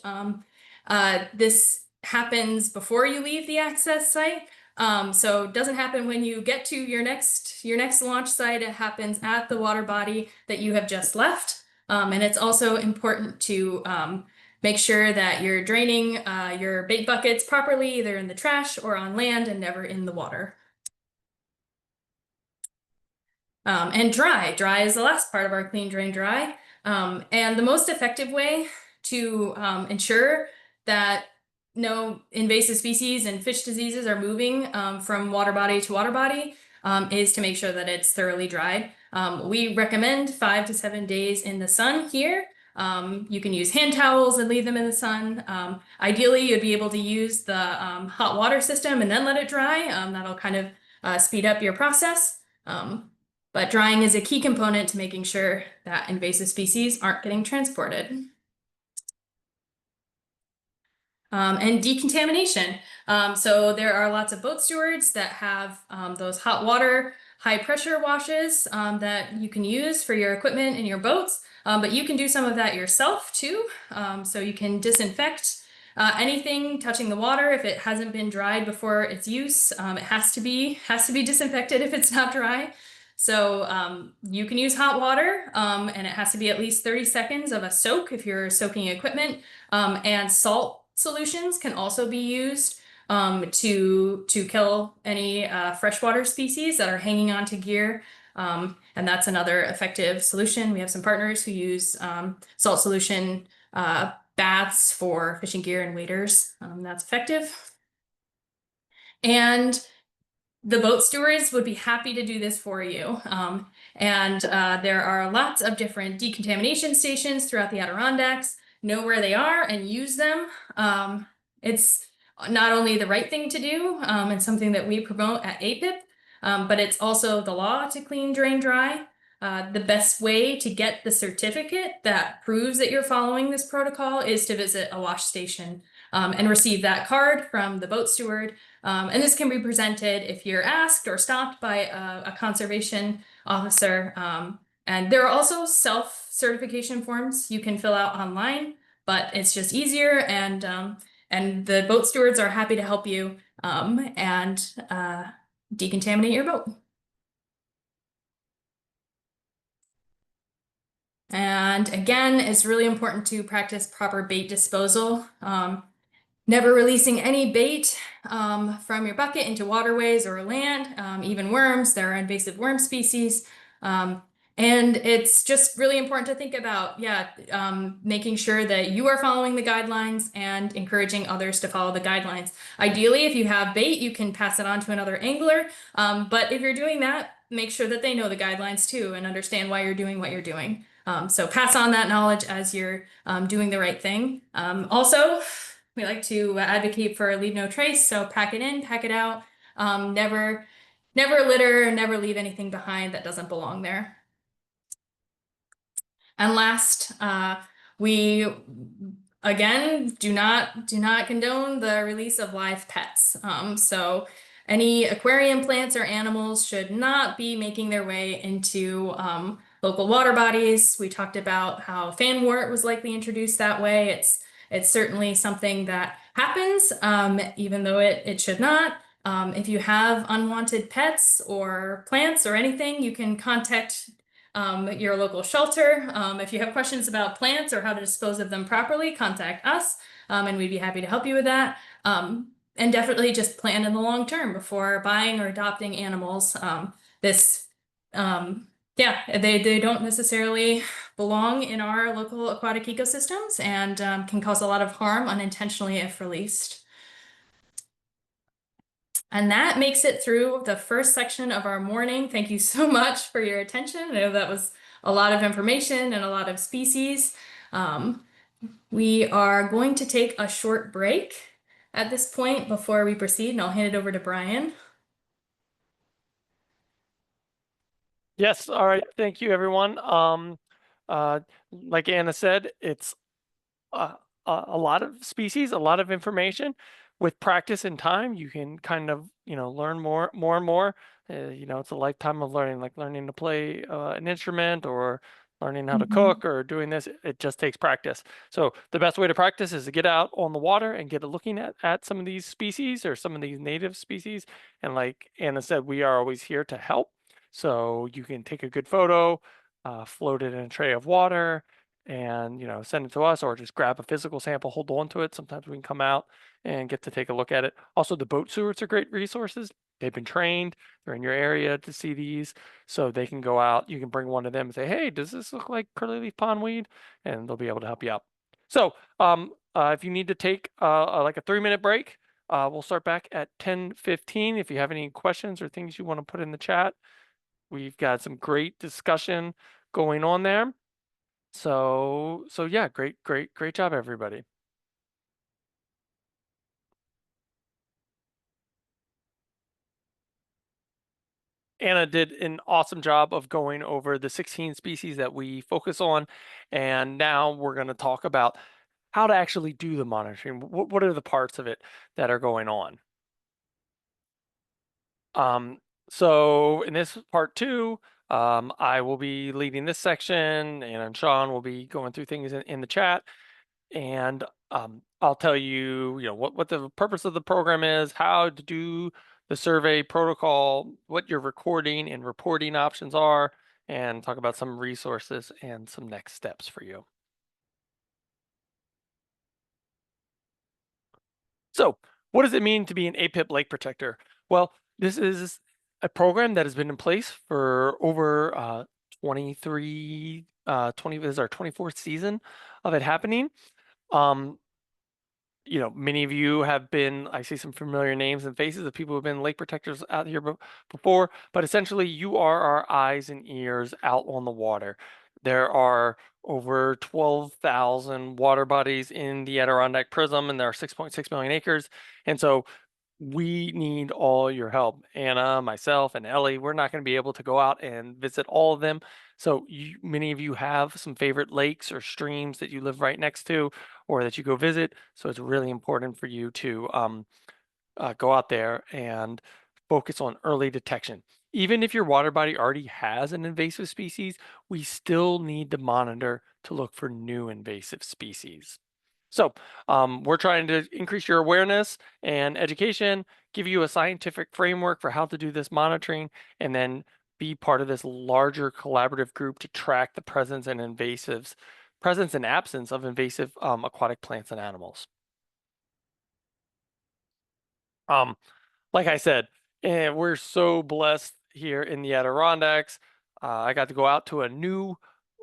Speaker 3: This happens before you leave the access site. So it doesn't happen when you get to your next launch site. It happens at the water body that you have just left. And it's also important to make sure that you're draining your bait buckets properly, either in the trash or on land and never in the water. And dry. Dry is the last part of our clean, drain, dry. And the most effective way to ensure that no invasive species and fish diseases are moving from water body to water body is to make sure that it's thoroughly dried. We recommend 5 to 7 days in the sun here. You can use hand towels and leave them in the sun. Ideally, you'd be able to use the hot water system and then let it dry. That'll kind of speed up your process. But drying is a key component to making sure that invasive species aren't getting transported. And decontamination. So there are lots of boat stewards that have those hot water, high pressure washes that you can use for your equipment and your boats, but you can do some of that yourself too. So you can disinfect anything touching the water if it hasn't been dried before its use. It has to be disinfected if it's not dry. So you can use hot water, and it has to be at least 30 seconds of a soak if you're soaking equipment, and salt solutions can also be used to kill any freshwater species that are hanging onto gear And that's another effective solution. We have some partners who use salt solution baths for fishing gear and waders. That's effective. And the boat stewards would be happy to do this for you. There are lots of different decontamination stations throughout the Adirondacks. Know where they are and use them. It's not only the right thing to do, and something that we promote at APIPP, but it's also the law to clean, drain, dry. The best way to get the certificate that proves that you're following this protocol is to visit a wash station and receive that card from the boat steward. And this can be presented if you're asked or stopped by a conservation officer. And there are also self-certification forms you can fill out online, but it's just easier, and the boat stewards are happy to help you and decontaminate your boat. And again, it's really important to practice proper bait disposal. Never releasing any bait from your bucket into waterways or land, even worms. There are invasive worm species. And it's just really important to think about, making sure that you are following the guidelines and encouraging others to follow the guidelines. Ideally, if you have bait, you can pass it on to another angler. But if you're doing that, make sure that they know the guidelines too and understand why you're doing what you're doing. So pass on that knowledge as you're doing the right thing. Also, we like to advocate for leave no trace, so pack it in, pack it out. Never litter, never leave anything behind that doesn't belong there. And last, we again do not condone the release of live pets. So any aquarium plants or animals should not be making their way into local water bodies. We talked about how fanwort was likely introduced that way. It's certainly something that happens, even though it should not. If you have unwanted pets or plants or anything, you can contact your local shelter. If you have questions about plants or how to dispose of them properly, contact us, and we'd be happy to help you with that. And definitely just plan in the long term before buying or adopting animals. They don't necessarily belong in our local aquatic ecosystems and can cause a lot of harm unintentionally if released. And that makes it through the first section of our morning. Thank you so much for your attention. I know that was a lot of information and a lot of species. We are going to take a short break at this point before we proceed, and I'll hand it over to Brian.
Speaker 2: Yes. All right. Thank you, everyone. Like Anna said, it's a lot of species, a lot of information. With practice and time, you can kind of, learn more and more. It's a lifetime of learning, like learning to play an instrument or learning how to cook or doing this. It just takes practice. So the best way to practice is to get out on the water and get a looking at some of these species or some of these native species. And like Anna said, we are always here to help. So you can take a good photo, float it in a tray of water, and send it to us, or just grab a physical sample, hold on to it. Sometimes we can come out and get to take a look at it. Also, the boat stewards are great resources. They've been trained, they're in your area to see these, so they can go out. You can bring one to them and say, hey, does this look like curly-leaf pondweed? And they'll be able to help you out. So if you need to take like a 3-minute break, we'll start back at 10:15. If you have any questions or things you want to put in the chat, we've got some great discussion going on there. So yeah, great job, everybody. Anna did an awesome job of going over the 16 species that we focus on, and now we're going to talk about how to actually do the monitoring. What are the parts of it that are going on? So in this part 2, I will be leading this section, and Sean will be going through things in the chat. And I'll tell you, what the purpose of the program is, how to do the survey protocol, what your recording and reporting options are, and talk about some resources and some next steps for you. So what does it mean to be an APIPP lake protector? Well, this is a program that has been in place for over 23, 20, this is our 24th season of it happening. Um, many of you have been, I see some familiar names and faces of people who have been lake protectors out here before, but essentially you are our eyes and ears out on the water. There are over 12,000 water bodies in the Adirondack Prism, and there are 6.6 million acres. And so we need all your help. Anna, myself, and Ellie, we're not going to be able to go out and visit all of them. So many of you have some favorite lakes or streams that you live right next to or that you go visit. So it's really important for you to go out there and focus on early detection. Even if your water body already has an invasive species, we still need to monitor to look for new invasive species. So we're trying to increase your awareness and education, give you a scientific framework for how to do this monitoring, and then be part of this larger collaborative group to track the presence and absence of invasive aquatic plants and animals. Um, like I said, and we're so blessed here in the Adirondacks. I got to go out to a new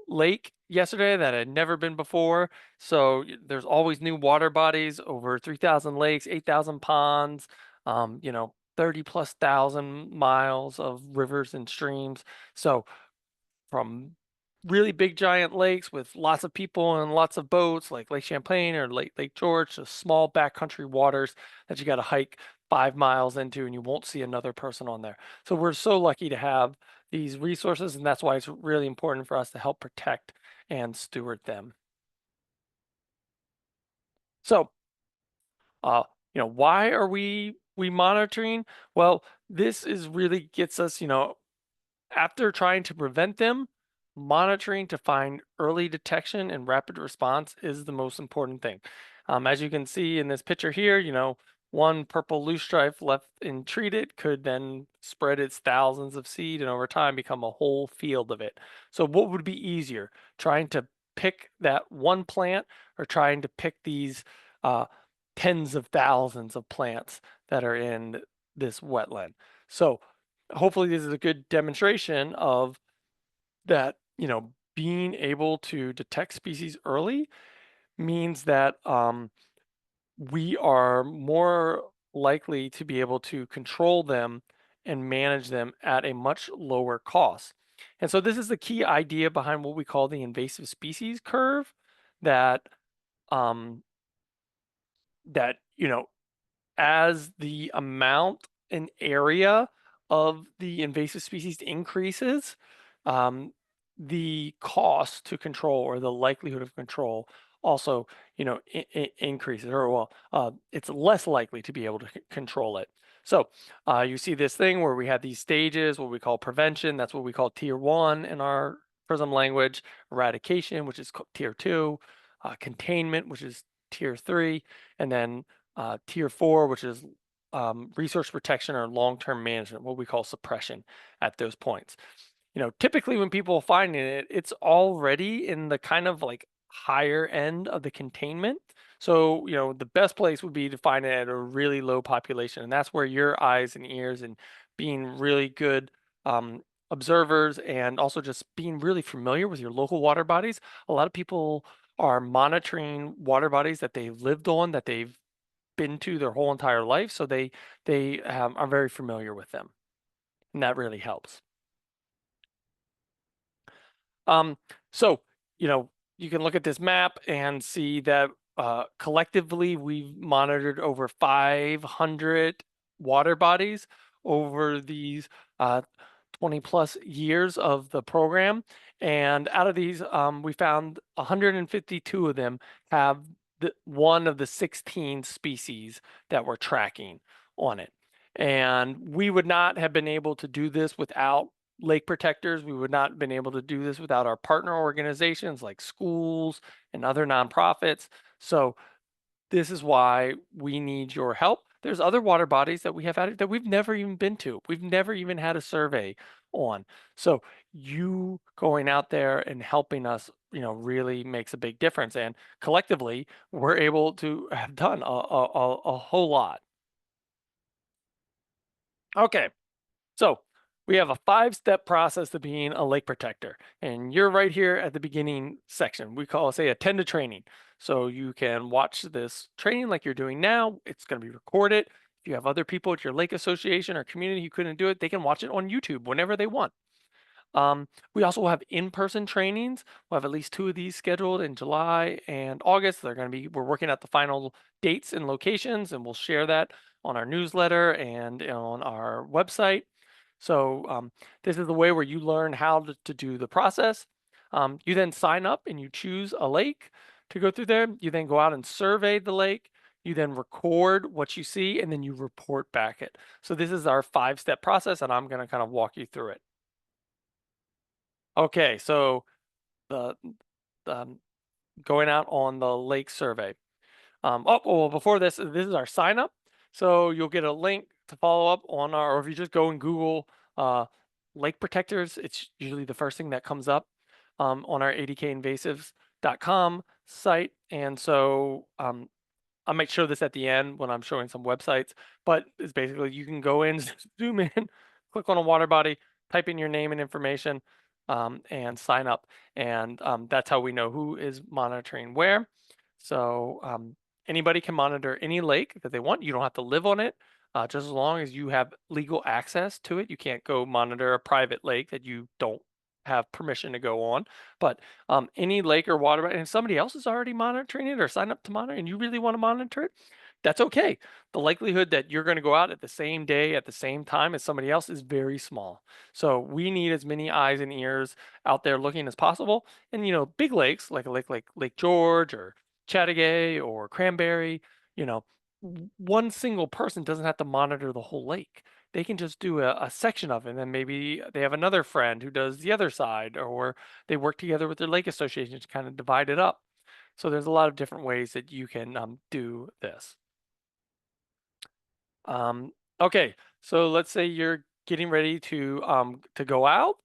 Speaker 2: lake yesterday that had never been before. So there's always new water bodies, over 3,000 lakes, 8,000 ponds, 30 plus thousand miles of rivers and streams. So from really big giant lakes with lots of people and lots of boats like Lake Champlain or Lake George to small backcountry waters that you got to hike 5 miles into and you won't see another person on there. So we're so lucky to have these resources, and that's why it's really important for us to help protect and steward them. So, uh, why are we monitoring? Well, this is really gets us, after trying to prevent them, monitoring to find early detection and rapid response is the most important thing. As you can see in this picture here, one purple loosestrife left untreated could then spread its thousands of seed and over time become a whole field of it. So what would be easier, trying to pick that one plant or trying to pick these uh, tens of thousands of plants that are in this wetland? So hopefully this is a good demonstration of that, being able to detect species early means that we are more likely to be able to control them and manage them at a much lower cost. And so this is the key idea behind what we call the invasive species curve that um, that as the amount and area of the invasive species increases, um, the cost to control or the likelihood of control also, increases, or well, it's less likely to be able to control it. So you see this thing where we have these stages, what we call prevention. That's what we call tier 1 in our PRISM language. Eradication, which is tier 2. Containment, which is tier 3, and then tier 4, which is resource protection or long-term management, what we call suppression at those points. Typically when people are finding it, it's already in the kind of like higher end of the containment. So, the best place would be to find it at a really low population. And that's where your eyes and ears and being really good observers and also just being really familiar with your local water bodies. A lot of people are monitoring water bodies that they've lived on, that they've been to their whole entire life, so they are very familiar with them, and that really helps. Um, so you can look at this map and see that collectively we've monitored over 500 water bodies over these 20 plus years of the program, and out of these, we found 152 of them have one of the 16 species that we're tracking on it. And we would not have been able to do this without lake protectors. We would not have been able to do this without our partner organizations like schools and other nonprofits. So this is why we need your help. There's other water bodies that we have added that we've never even been to. We've never even had a survey on. So you going out there and helping us, really makes a big difference. And collectively, we're able to have done a whole lot. Okay, so we have a 5-step process to being a lake protector. And you're right here at the beginning section. We call, say, attend to training. So you can watch this training like you're doing now. It's going to be recorded. If you have other people at your lake association or community who couldn't do it, they can watch it on YouTube whenever they want. We also have in-person trainings. We'll have at least 2 of these scheduled in July and August. We're working out the final dates and locations, and we'll share that on our newsletter and on our website. So this is the way where you learn how to do the process. You then sign up and you choose a lake to go through there. You then go out and survey the lake. You then record what you see, and then you report back it. So this is our 5-step process, and I'm going to kind of walk you through it. Okay, so the um, going out on the lake survey. Well, before this is our sign up. So you'll get a link to follow up on our, or if you just go and Google uh, lake protectors, it's usually the first thing that comes up on our ADKinvasives.com site. And so I'll make sure this at the end when I'm showing some websites, but it's basically you can go in, zoom in, click on a water body, type in your name and information, and sign up. And that's how we know who is monitoring where. So anybody can monitor any lake that they want. You don't have to live on it, just as long as you have legal access to it. You can't go monitor a private lake that you don't have permission to go on. But any lake or water, and if somebody else is already monitoring it or signed up to monitor and you really want to monitor it, that's okay. The likelihood that you're going to go out at the same day at the same time as somebody else is very small. So we need as many eyes and ears out there looking as possible. And big lakes like a lake like Lake George or Chattagay or Cranberry, one single person doesn't have to monitor the whole lake. They can just do a section of it, and then maybe they have another friend who does the other side, or they work together with their lake association to kind of divide it up. So there's a lot of different ways that you can do this. Um, okay, so let's say you're getting ready to go out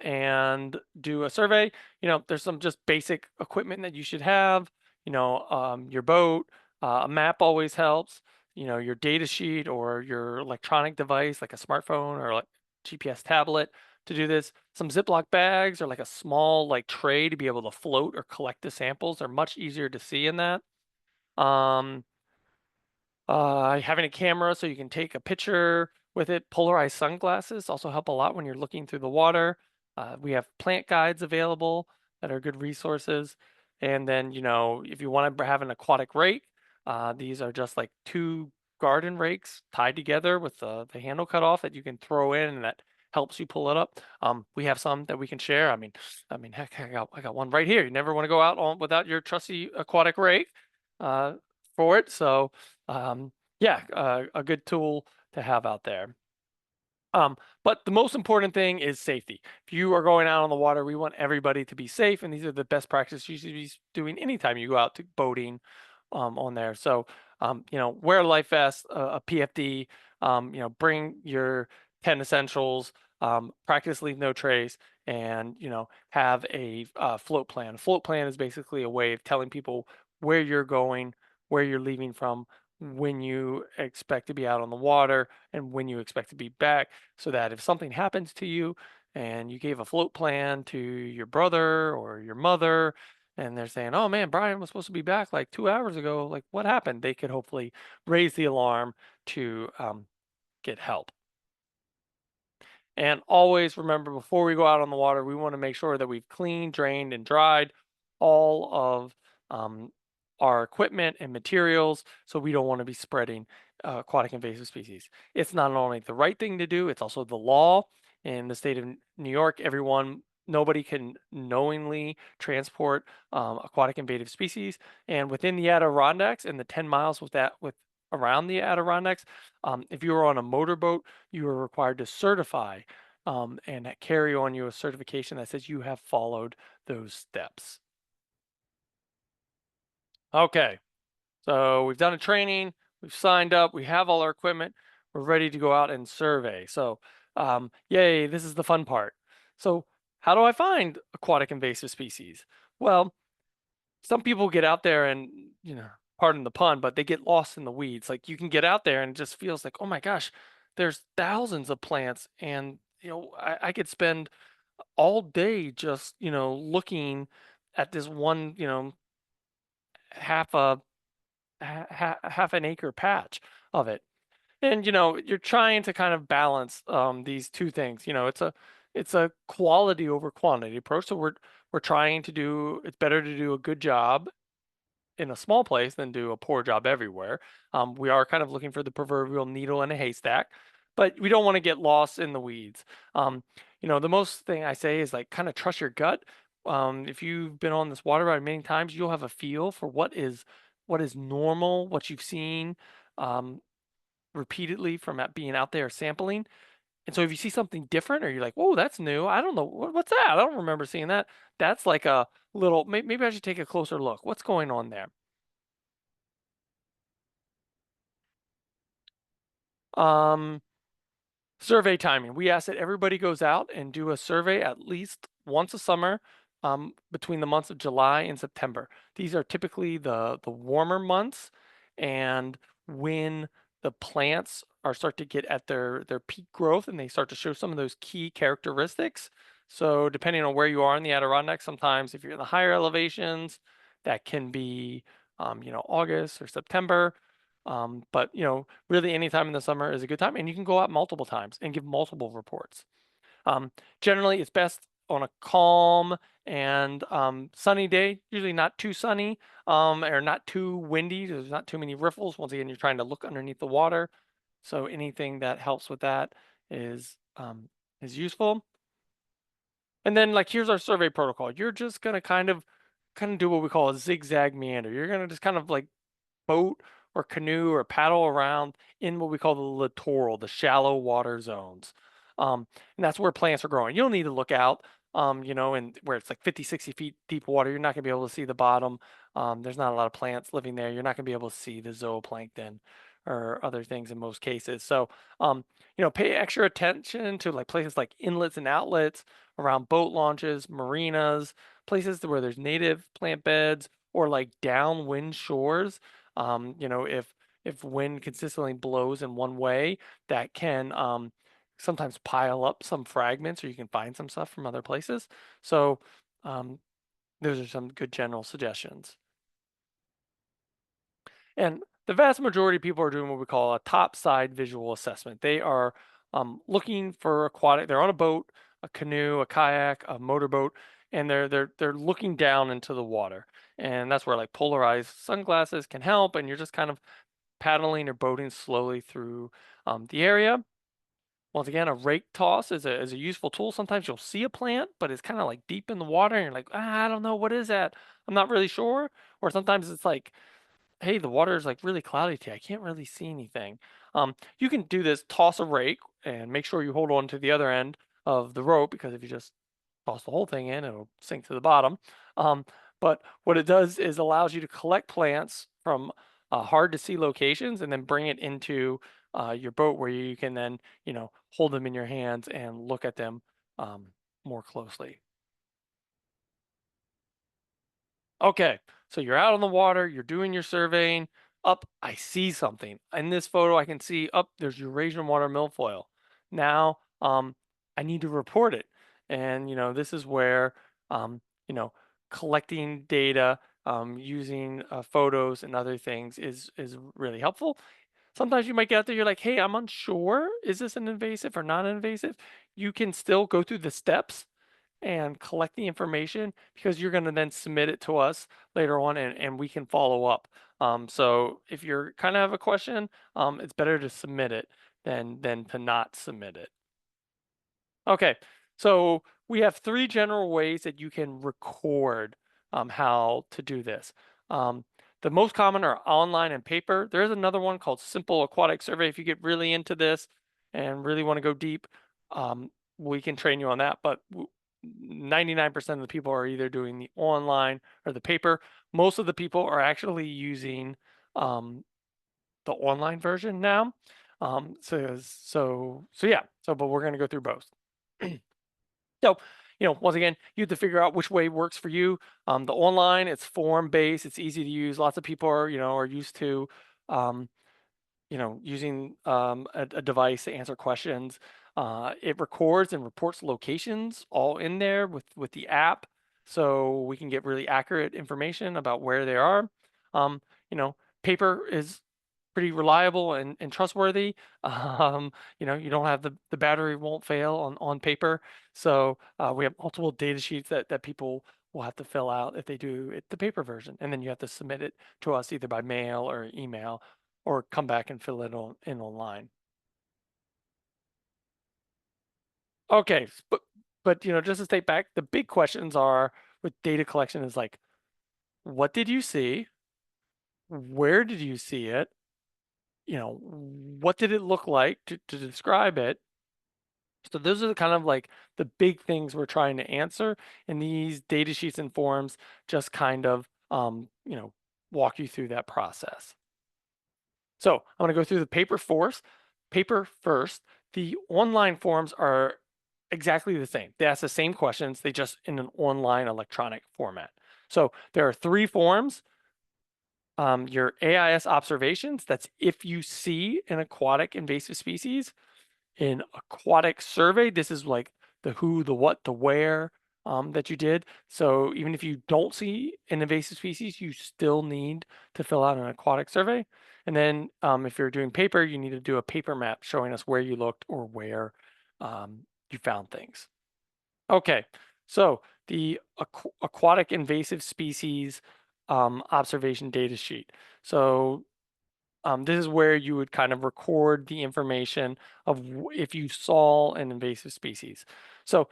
Speaker 2: and do a survey. There's some just basic equipment that you should have. Your boat, a map always helps. Your data sheet or your electronic device like a smartphone or like GPS tablet to do this. Some Ziploc bags or like a small like tray to be able to float or collect the samples are much easier to see in that. Um, Having a camera so you can take a picture with it. Polarized sunglasses also help a lot when you're looking through the water. We have plant guides available that are good resources. And then, if you want to have an aquatic rake, these are just like 2 garden rakes tied together with the handle cut off that you can throw in and that helps you pull it up. We have some that we can share. Heck, I got one right here. You never want to go out on without your trusty aquatic rake uh, for it. So yeah, a good tool to have out there. But the most important thing is safety. If you are going out on the water, we want everybody to be safe, and these are the best practices you should be doing anytime you go out to boating on there. So, wear a life vest, a PFD, bring your 10 essentials, practice leave no trace, and, have a float plan. A float plan is basically a way of telling people where you're going, where you're leaving from, when you expect to be out on the water, and when you expect to be back, so that if something happens to you and you gave a float plan to your brother or your mother and they're saying, oh man, Brian was supposed to be back like 2 hours ago, like what happened? They could hopefully raise the alarm to get help. And always remember, before we go out on the water, we want to make sure that we've cleaned, drained, and dried all of um, our equipment and materials, so we don't want to be spreading aquatic invasive species. It's not only the right thing to do, it's also the law in the state of New York. Nobody can knowingly transport aquatic invasive species. And within the Adirondacks and the 10 miles with around the Adirondacks, if you are on a motorboat, you are required to certify and carry on you a certification that says you have followed those steps. Okay, so we've done a training, we've signed up, we have all our equipment, we're ready to go out and survey. So, yay, this is the fun part. So, how do I find aquatic invasive species? Well, some people get out there and, pardon the pun, but they get lost in the weeds. Like you can get out there and it just feels like, oh my gosh, there's thousands of plants, and I could spend all day just looking at this one half a half an acre patch of it. And you're trying to kind of balance these two things. It's a quality over quantity approach. So we're trying to do. It's better to do a good job in a small place than do a poor job everywhere. We are kind of looking for the proverbial needle in a haystack, but we don't want to get lost in the weeds. The most thing I say is like kind of trust your gut. If you've been on this water ride many times, you'll have a feel for what is normal, what you've seen repeatedly from being out there sampling. And so if you see something different, or you're like, "Whoa, that's new. I don't know what's that. I don't remember seeing that." That's like a little. Maybe I should take a closer look. What's going on there? Um, Survey timing. We ask that everybody goes out and do a survey at least once a summer between the months of July and September. These are typically the warmer months, and when the plants are start to get at their peak growth and they start to show some of those key characteristics. So depending on where you are in the Adirondacks, sometimes if you're in the higher elevations, that can be August or September. But really any time in the summer is a good time, and you can go out multiple times and give multiple reports. Generally, it's best on a calm and sunny day, usually not too sunny or not too windy. There's not too many riffles. Once again, you're trying to look underneath the water. So anything that helps with that is useful. And then like here's our survey protocol. You're just gonna kind of do what we call a zigzag meander. You're gonna just kind of like boat or canoe or paddle around in what we call the littoral, the shallow water zones. And that's where plants are growing. You'll need to look out, and where it's like 50, 60 feet deep water, you're not going to be able to see the bottom. There's not a lot of plants living there. You're not going to be able to see the zooplankton or other things in most cases. So, pay extra attention to like places like inlets and outlets around boat launches, marinas, places where there's native plant beds or like downwind shores. If wind consistently blows in one way, that can sometimes pile up some fragments, or you can find some stuff from other places. So um, those are some good general suggestions. And the vast majority of people are doing what we call a topside visual assessment. They are looking for aquatic. They're on a boat, a canoe, a kayak, a motorboat, and they're looking down into the water. And that's where like polarized sunglasses can help. And you're just kind of paddling or boating slowly through the area. Once again, a rake toss is a useful tool. Sometimes you'll see a plant, but it's kind of like deep in the water, and you're like, I don't know, what is that? I'm not really sure. Or sometimes it's like, hey, the water is like really cloudy today. I can't really see anything. You can do this, toss a rake, and make sure you hold on to the other end of the rope, because if you just toss the whole thing in, it'll sink to the bottom. Um, but what it does is allows you to collect plants from hard to see locations and then bring it into your boat, where you can then, hold them in your hands and look at them um, more closely. Okay, so you're out on the water, you're doing your surveying. Up, I see something. In this photo, I can see up there's Eurasian water milfoil. Now, I need to report it. And, this is where, um, you know, collecting data, using photos and other things is really helpful. Sometimes you might get out there, you're like, hey, I'm unsure. Is this an invasive or not invasive? You can still go through the steps and collect the information, because you're going to then submit it to us later on, and we can follow up. So if you're kind of have a question, it's better to submit it than to not submit it. Okay, so we have three general ways that you can record how to do this. The most common are online and paper. There's another one called Simple Aquatic Survey. If you get really into this and really want to go deep, we can train you on that. But 99% of the people are either doing the online or the paper. Most of the people are actually using the online version now. So yeah. But we're going to go through both. So, once again, you have to figure out which way works for you. The online, it's form based, it's easy to use. Lots of people are used to um, using a device to answer questions. It records and reports locations all in there with the app, so we can get really accurate information about where they are. Um, you know, paper is pretty reliable and trustworthy. You don't have the battery won't fail on paper. So we have multiple data sheets that people will have to fill out if they do it the paper version, and then you have to submit it to us either by mail or email, or come back and fill it in online. Okay, but just to state back, the big questions are with data collection is like, what did you see? Where did you see it? What did it look like to describe it? So those are the kind of like the big things we're trying to answer, and these data sheets and forms just kind of walk you through that process. So I'm going to go through the paper force. Paper first. The online forms are exactly the same. They ask the same questions, they just in an online electronic format. So there are three forms. Your AIS observations, that's if you see an aquatic invasive species. An aquatic survey, this is like the who, the what, the where that you did. So even if you don't see an invasive species, you still need to fill out an aquatic survey. And then if you're doing paper, you need to do a paper map showing us where you looked or where you found things. Okay, so the aquatic invasive species observation data sheet. So this is where you would kind of record the information of if you saw an invasive species. So,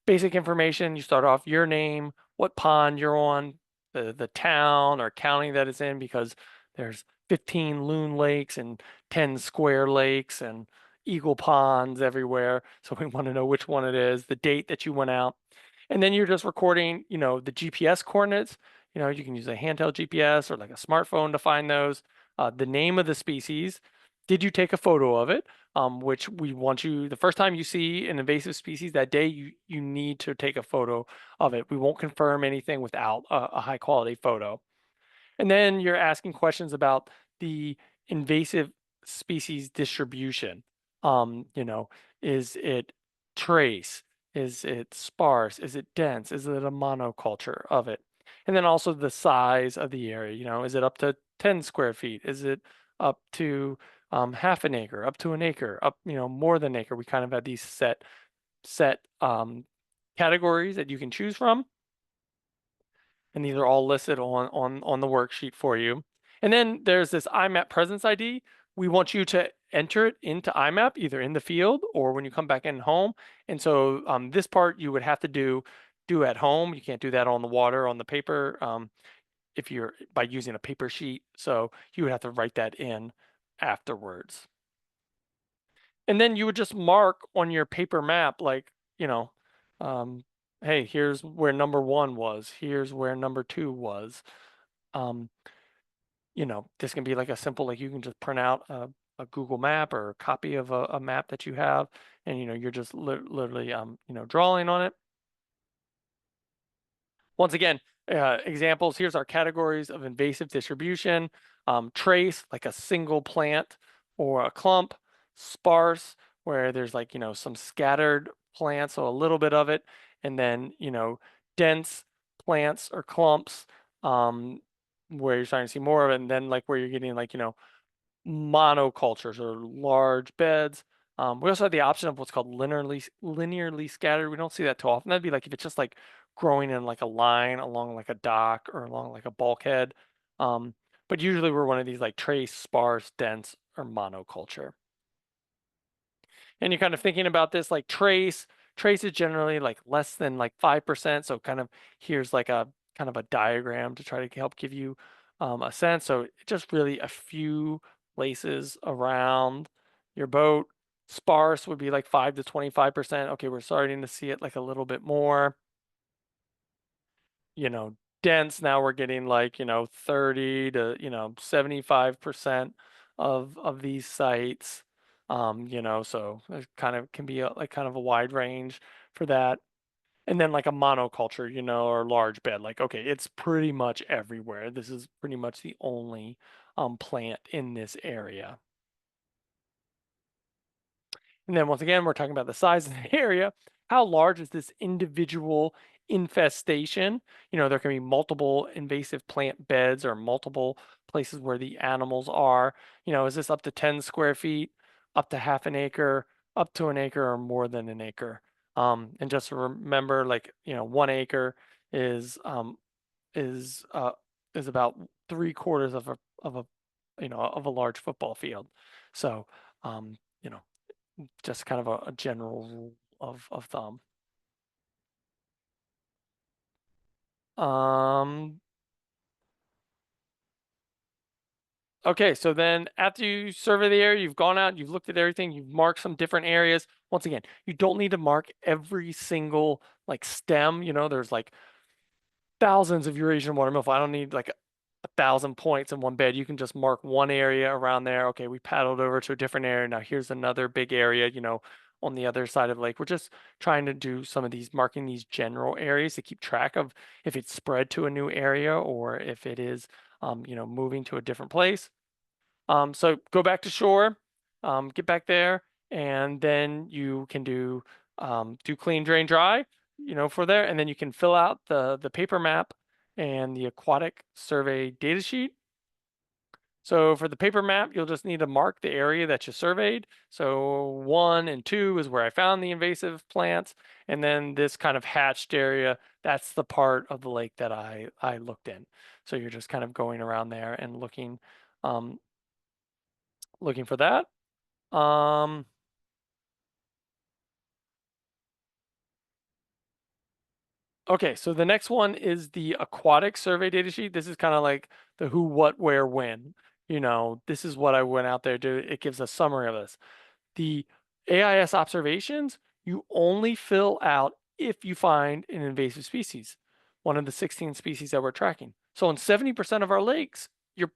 Speaker 2: basic information, you start off your name, what pond you're on, the town or county that it's in, because there's 15 loon lakes and 10 square lakes and eagle ponds everywhere. So we want to know which one it is, the date that you went out. And then you're just recording, the GPS coordinates. You can use a handheld GPS or like a smartphone to find those. The name of the species. Did you take a photo of it? Which we want you, the first time you see an invasive species that day, you need to take a photo of it. We won't confirm anything without a high quality photo. And then you're asking questions about the invasive species distribution. Is it trace? Is it sparse? Is it dense? Is it a monoculture of it? And then also the size of the area. Is it up to 10 square feet? Is it up to half an acre, up to an acre, up, more than an acre? We kind of have these set categories that you can choose from, and these are all listed on the worksheet for you. And then there's this IMAP presence ID. We want you to enter it into IMAP either in the field or when you come back in home. And so this part you would have to do at home. You can't do that on the water on the paper if you're by using a paper sheet. So you would have to write that in afterwards. And then you would just mark on your paper map, like, um, hey, here's where number one was, here's where number two was. Um, this can be like a simple, like you can just print out a Google map or a copy of a map that you have, and you're just literally drawing on it. Once again, examples, here's our categories of invasive distribution. Trace, like a single plant or a clump. Sparse, where there's like, some scattered plants, so a little bit of it. And then, dense plants or clumps, where you're starting to see more of it. And then like where you're getting like, monocultures or large beds. We also have the option of what's called linearly scattered. We don't see that too often. That'd be like if it's just like growing in like a line along like a dock or along like a bulkhead. But usually we're one of these like trace, sparse, dense, or monoculture. And you're kind of thinking about this like trace is generally like less than like 5%. So kind of here's like a kind of a diagram to try to help give you a sense. So just really a few places around your boat. Sparse would be like 5 to 25%. Okay, we're starting to see it like a little bit more. Dense, now we're getting like, 30 to, 75% of these sites. So it kind of can be like kind of a wide range for that. And then like a monoculture, or large bed, like, okay, it's pretty much everywhere. This is pretty much the only plant in this area. And then once again, we're talking about the size of the area. How large is this individual infestation? There can be multiple invasive plant beds or multiple places where the animals are. Is this up to 10 square feet, up to half an acre, up to an acre, or more than an acre? And just remember, like, 1 acre is is uh is about 3/4 of a large football field. So um, you know, just kind of a general rule of thumb. Um, okay, so then after you survey the area, you've gone out, you've looked at everything, you've marked some different areas. Once again, you don't need to mark every single like stem. There's like thousands of Eurasian watermilk. I don't need like 1,000 points in one bed. You can just mark one area around there. Okay, we paddled over to a different area. Now here's another big area, on the other side of the lake. We're just trying to do some of these, marking these general areas to keep track of if it's spread to a new area or if it is, moving to a different place. So go back to shore, get back there, and then you can do clean, drain, dry, for there, and then you can fill out the paper map and the aquatic survey data sheet. So for the paper map, you'll just need to mark the area that you surveyed. So 1 and 2 is where I found the invasive plants, and then this kind of hatched area, that's the part of the lake that I looked in. So you're just kind of going around there and um, looking for that. Um, okay, so the next one is the aquatic survey data sheet. This is kind of like the who, what, where, when. This is what I went out there to. It gives a summary of this. The AIS observations, you only fill out if you find an invasive species, one of the 16 species that we're tracking. So in 70% of our lakes, you're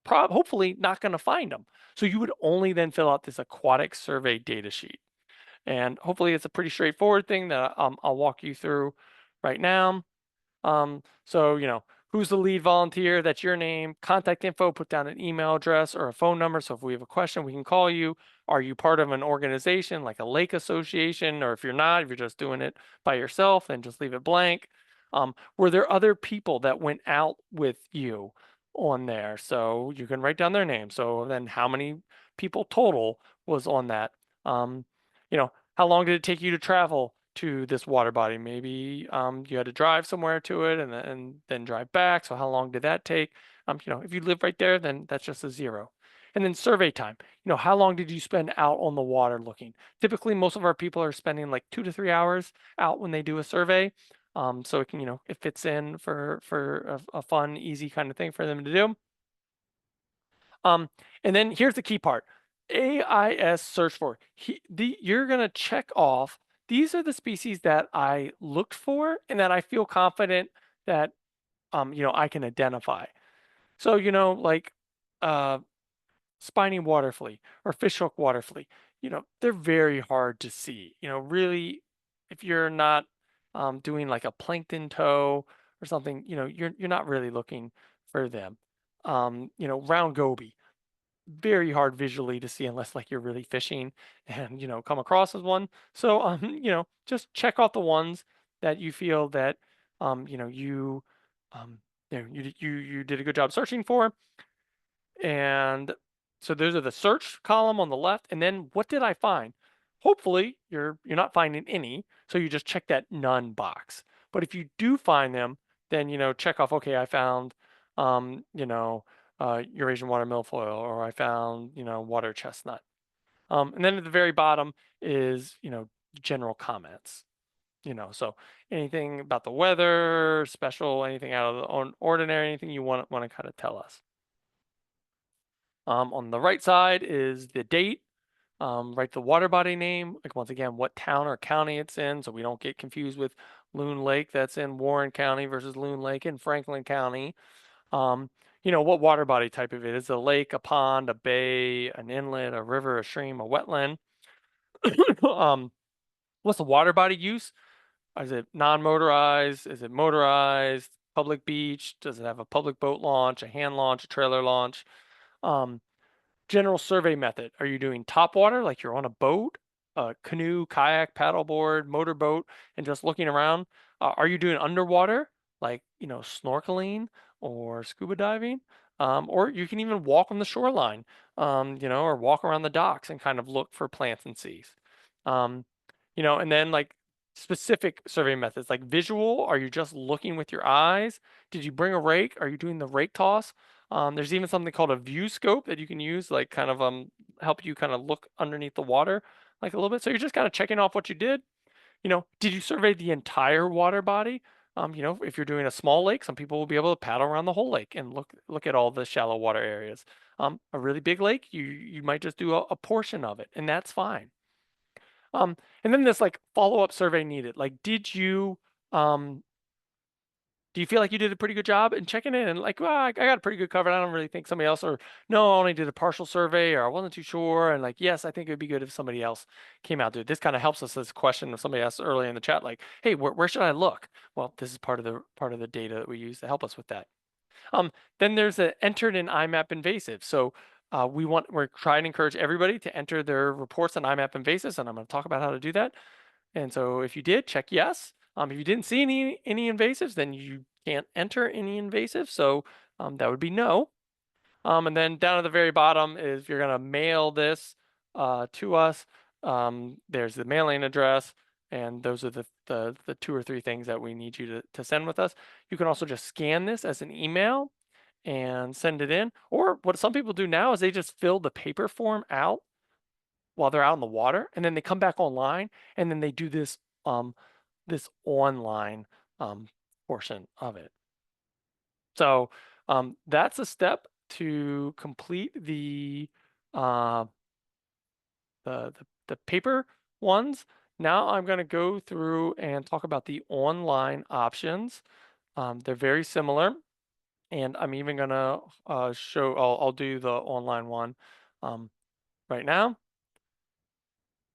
Speaker 2: hopefully not going to find them. So you would only then fill out this aquatic survey data sheet. And hopefully it's a pretty straightforward thing that I'll walk you through right now. So, who's the lead volunteer? That's your name, contact info, put down an email address or a phone number. So if we have a question, we can call you. Are you part of an organization like a lake association? Or if you're not, if you're just doing it by yourself, then just leave it blank. Were there other people that went out with you on there? So you can write down their name. So then how many people total was on that? Um, how long did it take you to travel to this water body? Maybe you had to drive somewhere to it and then drive back. So how long did that take? If you live right there, then that's just a 0. And then survey time. How long did you spend out on the water looking? Typically, most of our people are spending like 2 to 3 hours out when they do a survey. So it can, it fits in for a fun, easy kind of thing for them to do. Um, and then here's the key part. AIS search for. You're going to check off, these are the species that I looked for and that I feel confident that I can identify. So, like uh spiny water flea or fishhook water flea, they're very hard to see. Really, if you're not doing like a plankton tow or something, you're not really looking for them. Round goby, very hard visually to see unless like you're really fishing and come across as one. So just check off the ones that you feel that you um you did a good job searching for. And so those are the search column on the left. And then what did I find? Hopefully you're not finding any, so you just check that none box. But if you do find them, then check off, okay, I found um you know Eurasian water milfoil, or I found water chestnut. And then at the very bottom is general comments. So anything about the weather, special, anything out of the ordinary, anything you want to kind of tell us. On the right side is the date. Write the water body name, like once again, what town or county it's in, so we don't get confused with Loon Lake that's in Warren County versus Loon Lake in Franklin County. Um, what water body type of it is: a lake, a pond, a bay, an inlet, a river, a stream, a wetland. um, what's the water body use? Is it non-motorized? Is it motorized? Public beach? Does it have a public boat launch, a hand launch, a trailer launch? Um, General survey method. Are you doing top water, like you're on a boat? a canoe, kayak, paddleboard, motorboat, and just looking around. Are you doing underwater, like, snorkeling or scuba diving? Or you can even walk on the shoreline, or walk around the docks and kind of look for plants and seas. Um, and then like specific survey methods, like visual, are you just looking with your eyes? Did you bring a rake? Are you doing the rake toss? There's even something called a view scope that you can use, like kind of help you kind of look underneath the water like a little bit. So you're just kind of checking off what you did. Did you survey the entire water body? If you're doing a small lake, some people will be able to paddle around the whole lake and look at all the shallow water areas. A really big lake, you might just do a portion of it, and that's fine. And then this like follow-up survey needed. Like, um do you feel like you did a pretty good job in checking in and like, well, I got a pretty good cover. I don't really think somebody else, or no, I only did a partial survey, or I wasn't too sure. And like, yes, I think it'd be good if somebody else came out to it. This kind of helps us this question if somebody asked early in the chat, like, hey, where should I look? Well, this is part of the data that we use to help us with that. Then there's a entered in iMapInvasive. So we're trying to encourage everybody to enter their reports on iMapInvasives, and I'm going to talk about how to do that. And so if you did, check yes. If you didn't see any invasives, then you can't enter any invasives. So that would be no. And then down at the very bottom is if you're going to mail this to us. There's the mailing address, and those are the two or three things that we need you to send with us. You can also just scan this as an email and send it in. Or what some people do now is they just fill the paper form out while they're out in the water, and then they come back online, and then they do this online portion of it. So that's a step to complete uh, the paper ones. Now I'm going to go through and talk about the online options. They're very similar, and I'm even going to show. I'll do the online one right now.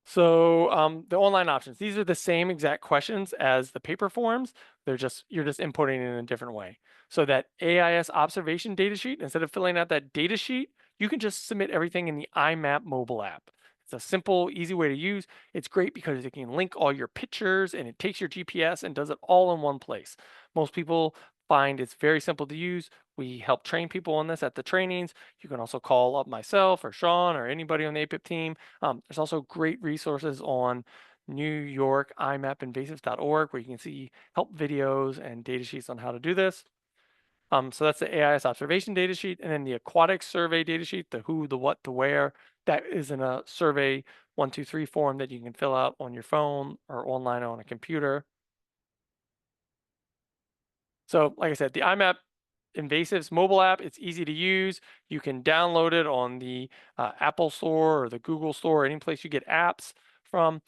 Speaker 2: So the online options, these are the same exact questions as the paper forms. You're just inputting it in a different way. So that AIS observation data sheet, instead of filling out that data sheet, you can just submit everything in the iMap mobile app. It's a simple, easy way to use. It's great because it can link all your pictures and it takes your GPS and does it all in one place. Most people find it's very simple to use. We help train people on this at the trainings. You can also call up myself or Sean or anybody on the APIPP team. There's also great resources on New York iMapInvasives.org where you can see help videos and data sheets on how to do this. So that's the AIS observation data sheet, and then the aquatic survey data sheet, the who, the what, the where. That is in a survey 123 form that you can fill out on your phone or online on a computer. So like I said, the IMAP Invasives mobile app, it's easy to use. You can download it on the Apple Store or the Google Store, any place you get apps from.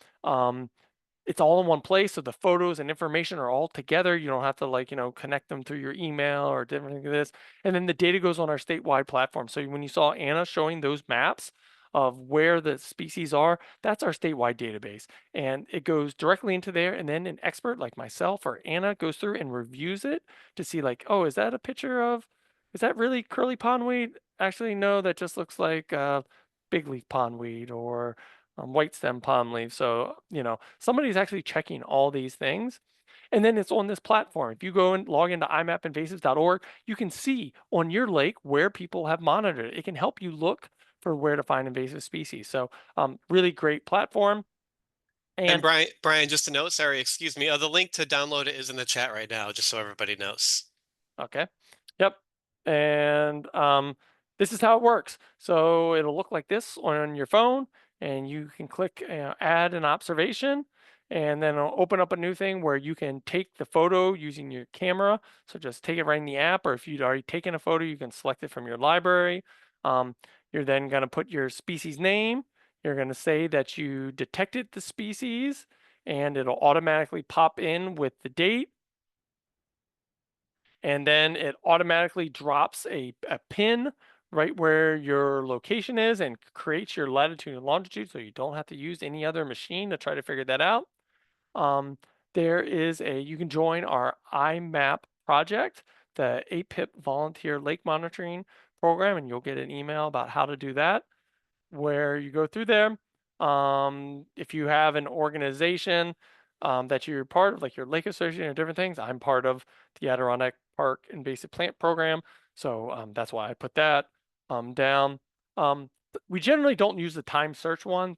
Speaker 2: It's all in one place, so the photos and information are all together. You don't have to connect them through your email or different things like this. And then the data goes on our statewide platform. So when you saw Anna showing those maps of where the species are, that's our statewide database. And it goes directly into there. And then an expert like myself or Anna goes through and reviews it to see like, oh, is that a picture of, is that really curly pondweed? Actually, no, that just looks like big leaf pondweed or white stem pondweed. So, somebody's actually checking all these things. And then it's on this platform. If you go and log into imapinvasives.org, you can see on your lake where people have monitored it. It can help you look for where to find invasive species. So really great platform.
Speaker 1: And
Speaker 2: And
Speaker 1: Brian, just a note, sorry, excuse me. The link to download it is in the chat right now, just so everybody knows.
Speaker 2: okay. Yep. And this is how it works. So it'll look like this on your phone, and you can click add an observation, and then it'll open up a new thing where you can take the photo using your camera. So just take it right in the app, or if you'd already taken a photo, you can select it from your library. You're then going to put your species name. You're going to say that you detected the species, and it'll automatically pop in with the date, and then it automatically drops a pin right where your location is and creates your latitude and longitude, so you don't have to use any other machine to try to figure that out. You can join our iMap project, the APIPP Volunteer Lake Monitoring Program, and you'll get an email about how to do that, where you go through there. If you have an organization that you're part of, like your lake association or different things, I'm part of the Adirondack Park Invasive Plant Program. So that's why I put that down. We generally don't use the time search one.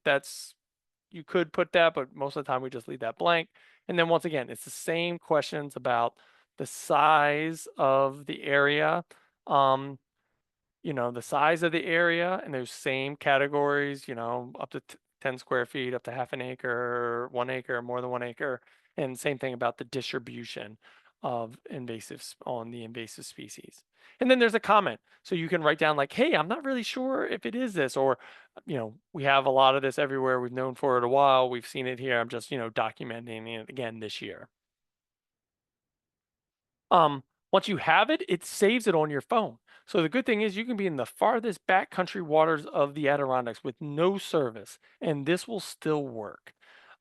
Speaker 2: You could put that, but most of the time we just leave that blank. And then once again, it's the same questions about the size of the area. Um, the size of the area and those same categories, up to 10 square feet, up to half an acre, 1 acre, more than 1 acre. And same thing about the distribution of invasives on the invasive species. And then there's a comment. So you can write down like, hey, I'm not really sure if it is this, or, we have a lot of this everywhere. We've known for it a while. We've seen it here. I'm just, documenting it again this year. Once you have it, it saves it on your phone. So the good thing is you can be in the farthest backcountry waters of the Adirondacks with no service, and this will still work.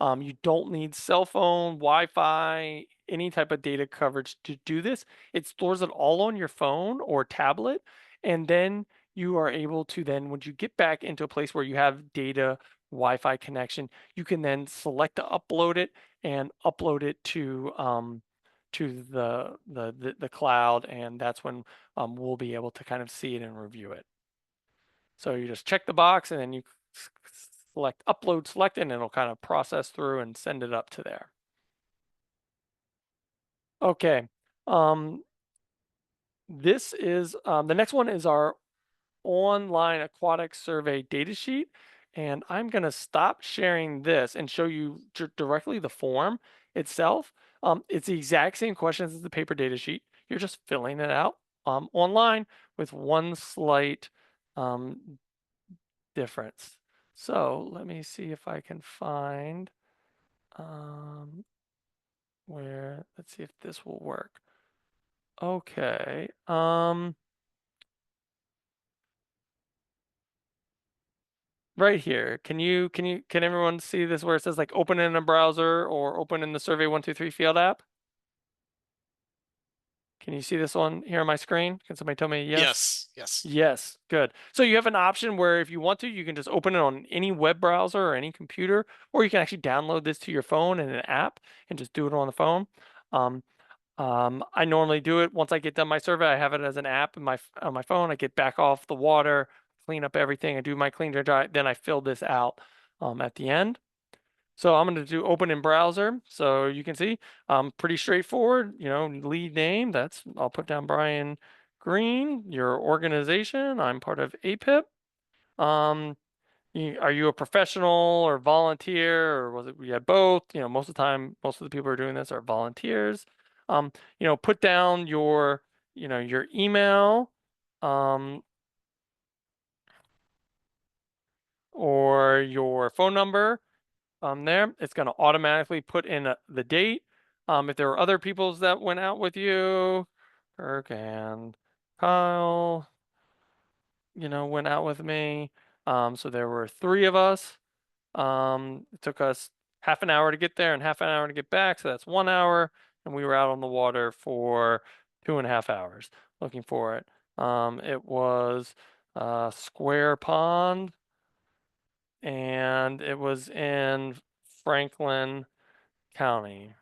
Speaker 2: You don't need cell phone, Wi-Fi, any type of data coverage to do this. It stores it all on your phone or tablet, and then you are able to then, when you get back into a place where you have data, Wi-Fi connection, you can then select to upload it and upload it to the cloud, and that's when we'll be able to kind of see it and review it. So you just check the box and then you select upload selected, and it'll kind of process through and send it up to there. Okay. This is the next one is our online aquatic survey datasheet. And I'm going to stop sharing this and show you directly the form itself. It's the exact same questions as the paper datasheet. You're just filling it out online with one slight difference. So let me see if I can find let's see if this will work. Okay. Right here. Can everyone see this where it says like open in a browser or open in the Survey 123 field app? Can you see this one here on my screen? Can somebody tell me yes?
Speaker 1: Yes. Yes.
Speaker 2: Yes, good. So you have an option where if you want to, you can just open it on any web browser or any computer, or you can actually download this to your phone in an app and just do it on the phone. I normally do it once I get done my survey. I have it as an app on my phone. I get back off the water, clean up everything, I do my clean dry, then I fill this out at the end. So I'm going to do open in browser. So you can see pretty straightforward, lead name. I'll put down Brian Green, your organization. I'm part of APIPP. Are you a professional or volunteer, or was it we had both? Most of the time, most of the people who are doing this are volunteers. Put down your email, or your phone number. There, it's going to automatically put in the date. If there were other peoples that went out with you, Kirk and Kyle, went out with me. So there were 3 of us. It took us half an hour to get there and half an hour to get back. So that's 1 hour. And we were out on the water for 2.5 hours looking for it. It was Square Pond, and it was in Franklin County.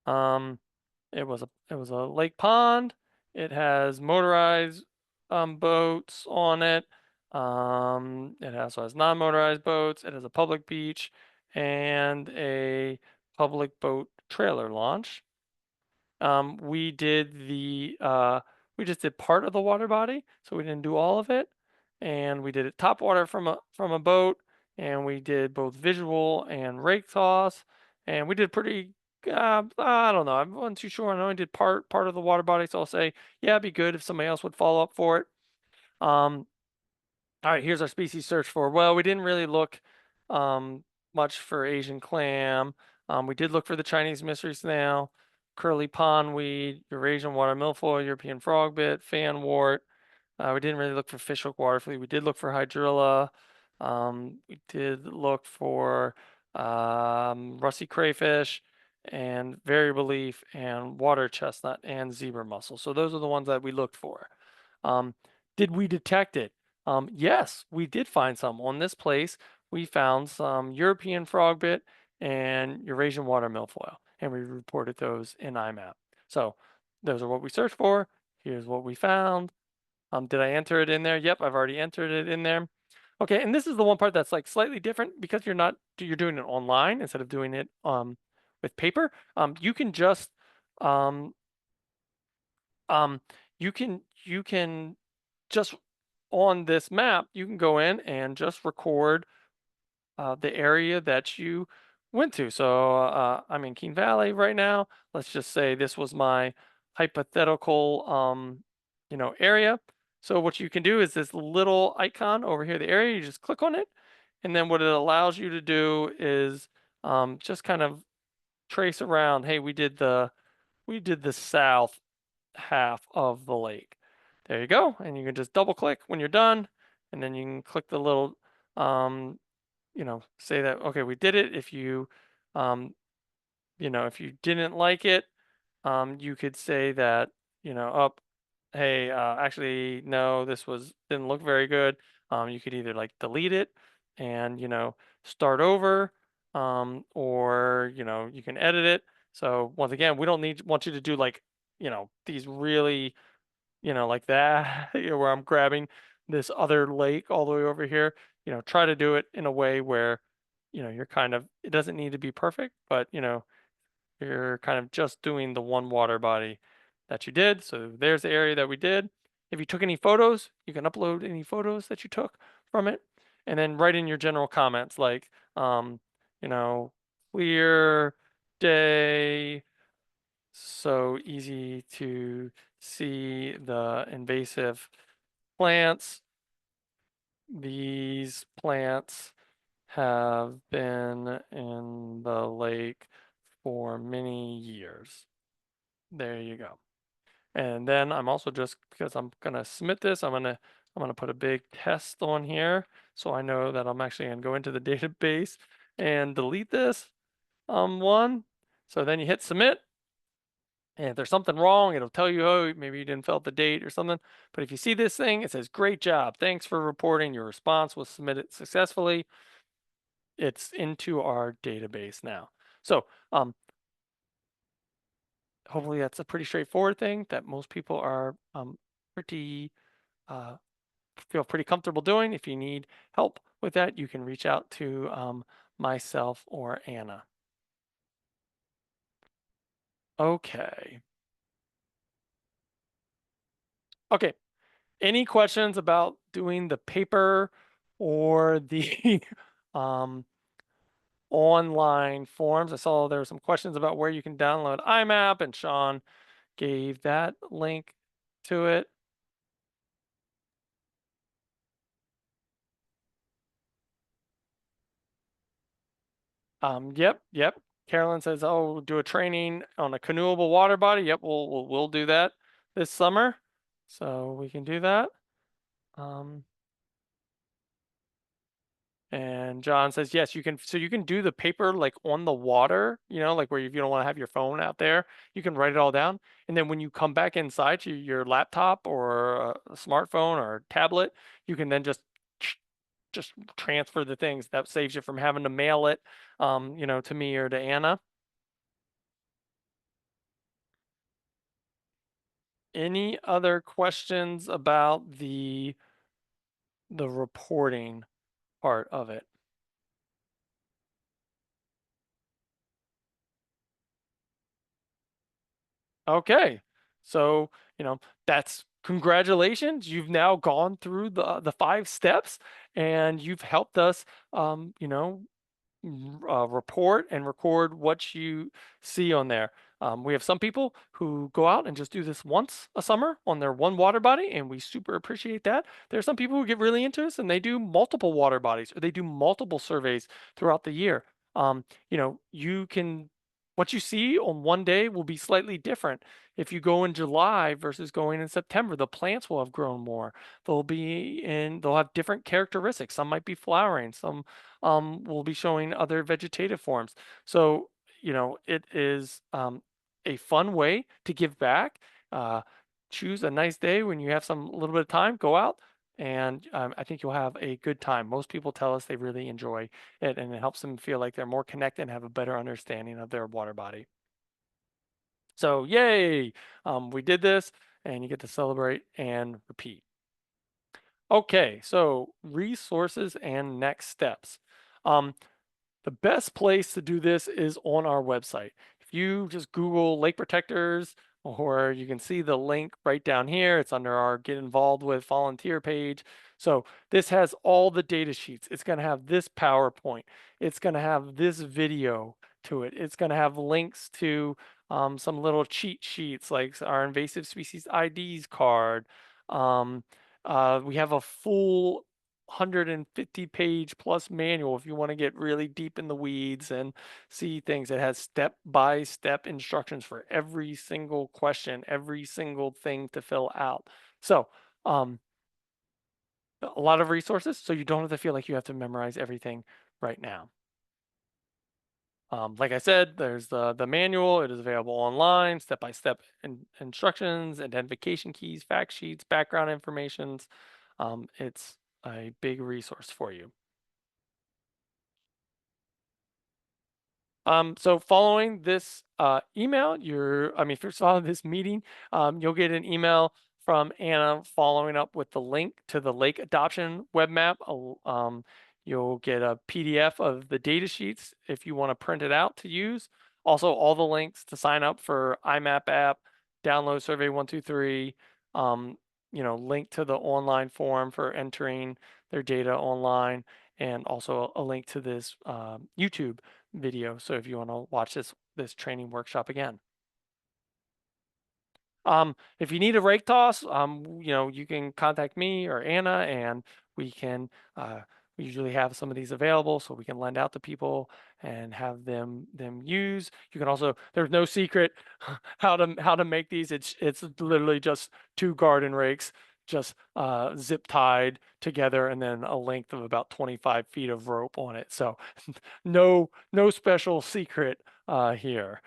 Speaker 2: It was a lake pond. It has motorized boats on it. It also has non-motorized boats. It has a public beach and a public boat trailer launch. We just did part of the water body, so we didn't do all of it. And we did it top water from a boat, and we did both visual and rake toss, and we did pretty. I don't know. I wasn't too sure. I only did part of the water body, so I'll say, yeah, it'd be good if somebody else would follow up for it. All right, here's our species search for. Well, we didn't really look much for Asian clam. We did look for the Chinese mystery snail, curly pondweed, Eurasian water milfoil, European frogbit, fanwort. We didn't really look for fishhook waterflea. We did look for hydrilla. We did look for rusty crayfish and variable leaf and water chestnut and zebra mussel. So those are the ones that we looked for. Did we detect it? Yes, we did find some on this place we found some European frogbit and Eurasian water milfoil, and we reported those in IMAP. So those are what we searched for. Here's what we found. Did I enter it in there? Yep, I've already entered it in there. Okay, and this is the one part that's like slightly different because you're doing it online instead of doing it with paper. You can just um, um, you can just on this map you can go in and just record the area that you went to. So I'm in Keene Valley right now. Let's just say this was my hypothetical, area. So what you can do is this little icon over here, the area, you just click on it. And then what it allows you to do is just kind of trace around, hey, we did the south half of the lake. There you go. And you can just double click when you're done. And then you can click the little um, say that, okay, we did it. Um, if you didn't like it, you could say that, up, hey, actually, no, didn't look very good. You could either like delete it and, start over, or, you can edit it. So once again, we don't want you to do like, these really like that, where I'm grabbing this other lake all the way over here. Try to do it in a way where, you're kind of, it doesn't need to be perfect, but, you're kind of just doing the one water body that you did. So there's the area that we did. If you took any photos, you can upload any photos that you took from it, and then write in your general comments like, you know, clear day, so easy to see the invasive plants. These plants have been in the lake for many years. There you go. And then I'm also just because I'm gonna submit this, I'm gonna put a big test on here so I know that I'm actually gonna go into the database and delete this one. So then you hit submit. And if there's something wrong, it'll tell you, oh, maybe you didn't fill out the date or something. But if you see this thing, it says, great job. Thanks for reporting. Your response was submitted successfully. It's into our database now. So hopefully that's a pretty straightforward thing that most people are pretty uh, feel pretty comfortable doing. If you need help with that, you can reach out to myself or Anna. Okay. Okay. Any questions about doing the paper or the um, online forms? I saw there were some questions about where you can download IMAP, and Sean gave that link to it. Yep. Carolyn says, "Oh, we'll do a training on a canoeable water body." Yep, we'll do that this summer, so we can do that. Um, And John says, yes, you can. So you can do the paper like on the water, like where if you don't want to have your phone out there, you can write it all down. And then when you come back inside to your laptop or a smartphone or tablet, you can then just transfer the things. That saves you from having to mail it, to me or to Anna. Any other questions about the reporting part of it? Okay. So, that's congratulations. You've now gone through the 5 steps and you've helped us report and record what you see on there. We have some people who go out and just do this once a summer on their one water body, and we super appreciate that. There are some people who get really into this and they do multiple water bodies or they do multiple surveys throughout the year. You can, what you see on one day will be slightly different. If you go in July versus going in September, the plants will have grown more. They'll have different characteristics. Some might be flowering, some will be showing other vegetative forms. So, it is a fun way to give back. Choose a nice day when you have some little bit of time, go out, and I think you'll have a good time. Most people tell us they really enjoy it, and it helps them feel like they're more connected and have a better understanding of their water body. So yay, we did this, and you get to celebrate and repeat. Okay, so resources and next steps. Um, the best place to do this is on our website. If you just Google lake protectors, or you can see the link right down here, it's under our Get Involved with Volunteer page. So this has all the data sheets. It's going to have this PowerPoint. It's going to have this video to it. It's going to have links to some little cheat sheets like our invasive species IDs card. Um, we have a full 150-page plus manual if you want to get really deep in the weeds and see things. It has step-by-step instructions for every single question, every single thing to fill out. So a lot of resources, so you don't have to feel like you have to memorize everything right now. Like I said, there's the manual. It is available online, step-by-step instructions, identification keys, fact sheets, background informations. It's a big resource for you. So following this email, first following this meeting, you'll get an email from Anna following up with the link to the lake adoption web map. You'll get a PDF of the data sheets if you want to print it out to use. Also, all the links to sign up for IMAP app, download Survey 123, link to the online form for entering their data online, and also a link to this YouTube video. So if you want to watch this training workshop again. If you need a rake toss, you can contact me or Anna, and we can. We usually have some of these available, so we can lend out to people and have them use. You can also. There's no secret how to make these. It's literally just 2 garden rakes, just zip tied together, and then a length of about 25 feet of rope on it. So no special secret here.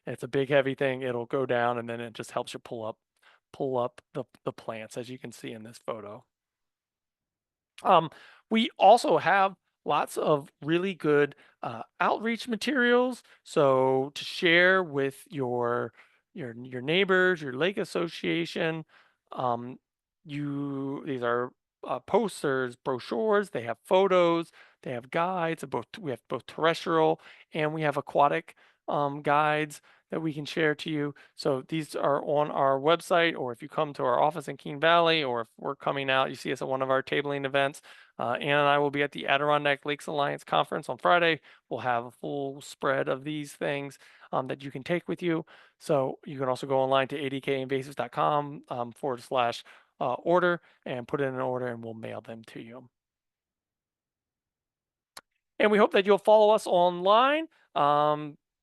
Speaker 2: It's a big heavy thing. It'll go down, and then it just helps you pull up the plants, as you can see in this photo. We also have lots of really good outreach materials. So to share with your neighbors, your lake association, these are posters, brochures. They have photos. They have guides. We have both terrestrial and we have aquatic guides that we can share to you. So these are on our website, or if you come to our office in Keene Valley, or if we're coming out, you see us at one of our tabling events. Ann and I will be at the Adirondack Lakes Alliance Conference on Friday. We'll have a full spread of these things that you can take with you. So you can also go online to adkinvasives.com /order and put in an order, and we'll mail them to you. And we hope that you'll follow us online.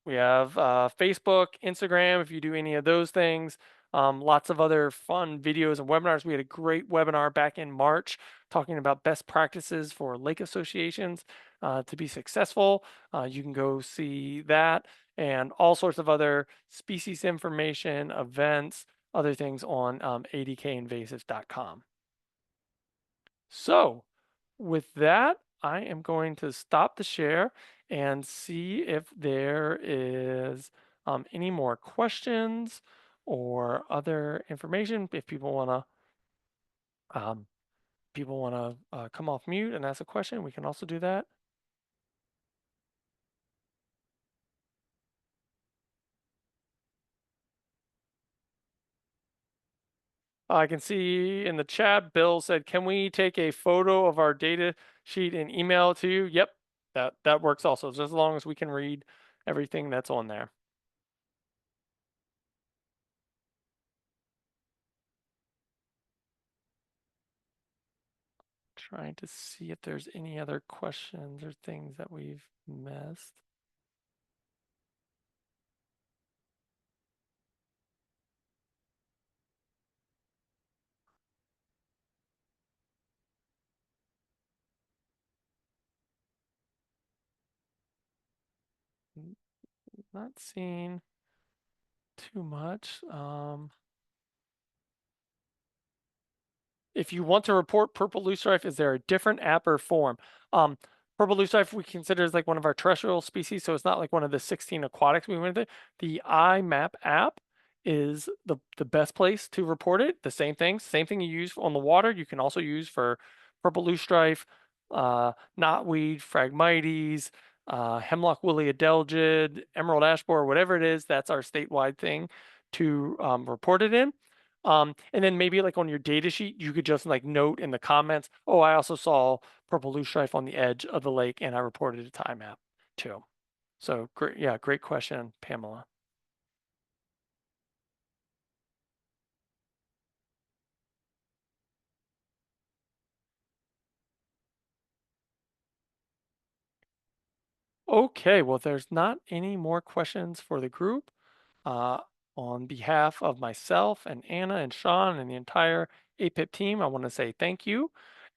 Speaker 2: We have Facebook, Instagram, if you do any of those things. Lots of other fun videos and webinars. We had a great webinar back in March talking about best practices for lake associations to be successful. You can go see that and all sorts of other species information, events, other things on adkinvasives.com. So with that, I am going to stop the share and see if there is any more questions or other information. If people want to come off mute and ask a question, we can also do that. I can see in the chat, Bill said, can we take a photo of our data sheet and email it to you? Yep, that works also, just as long as we can read everything that's on there. Trying to see if there's any other questions or things that we've missed. Not seeing too much. if you want to report purple loosestrife, is there a different app or form? Purple loosestrife we consider as like one of our terrestrial species, so it's not like one of the 16 aquatics we went with. The iMap app is the best place to report it. The same thing you use on the water, you can also use for purple loosestrife, knotweed, Phragmites, hemlock woolly adelgid, emerald ash borer, whatever it is, that's our statewide thing to report it in. And then maybe like on your data sheet, you could just like note in the comments, oh, I also saw purple loosestrife on the edge of the lake and I reported it to iMap too. So great, yeah, great question, Pamela. Okay, well, there's not any more questions for the group. Uh, on behalf of myself and Anna and Sean and the entire APIPP team, I want to say thank you.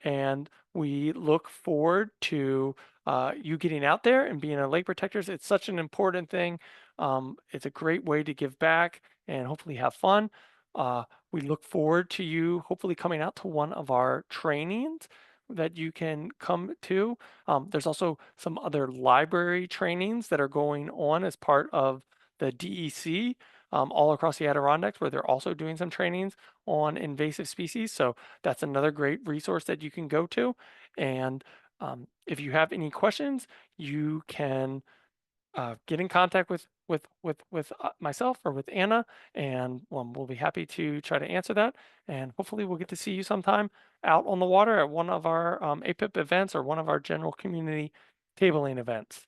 Speaker 2: And we look forward to you getting out there and being a lake protectors. It's such an important thing. It's a great way to give back and hopefully have fun. We look forward to you hopefully coming out to one of our trainings that you can come to. There's also some other library trainings that are going on as part of the DEC all across the Adirondacks, where they're also doing some trainings on invasive species. So that's another great resource that you can go to. And if you have any questions, you can get in contact with myself or with Anna, and we'll be happy to try to answer that. And hopefully we'll get to see you sometime out on the water at one of our APIPP events or one of our general community tabling events.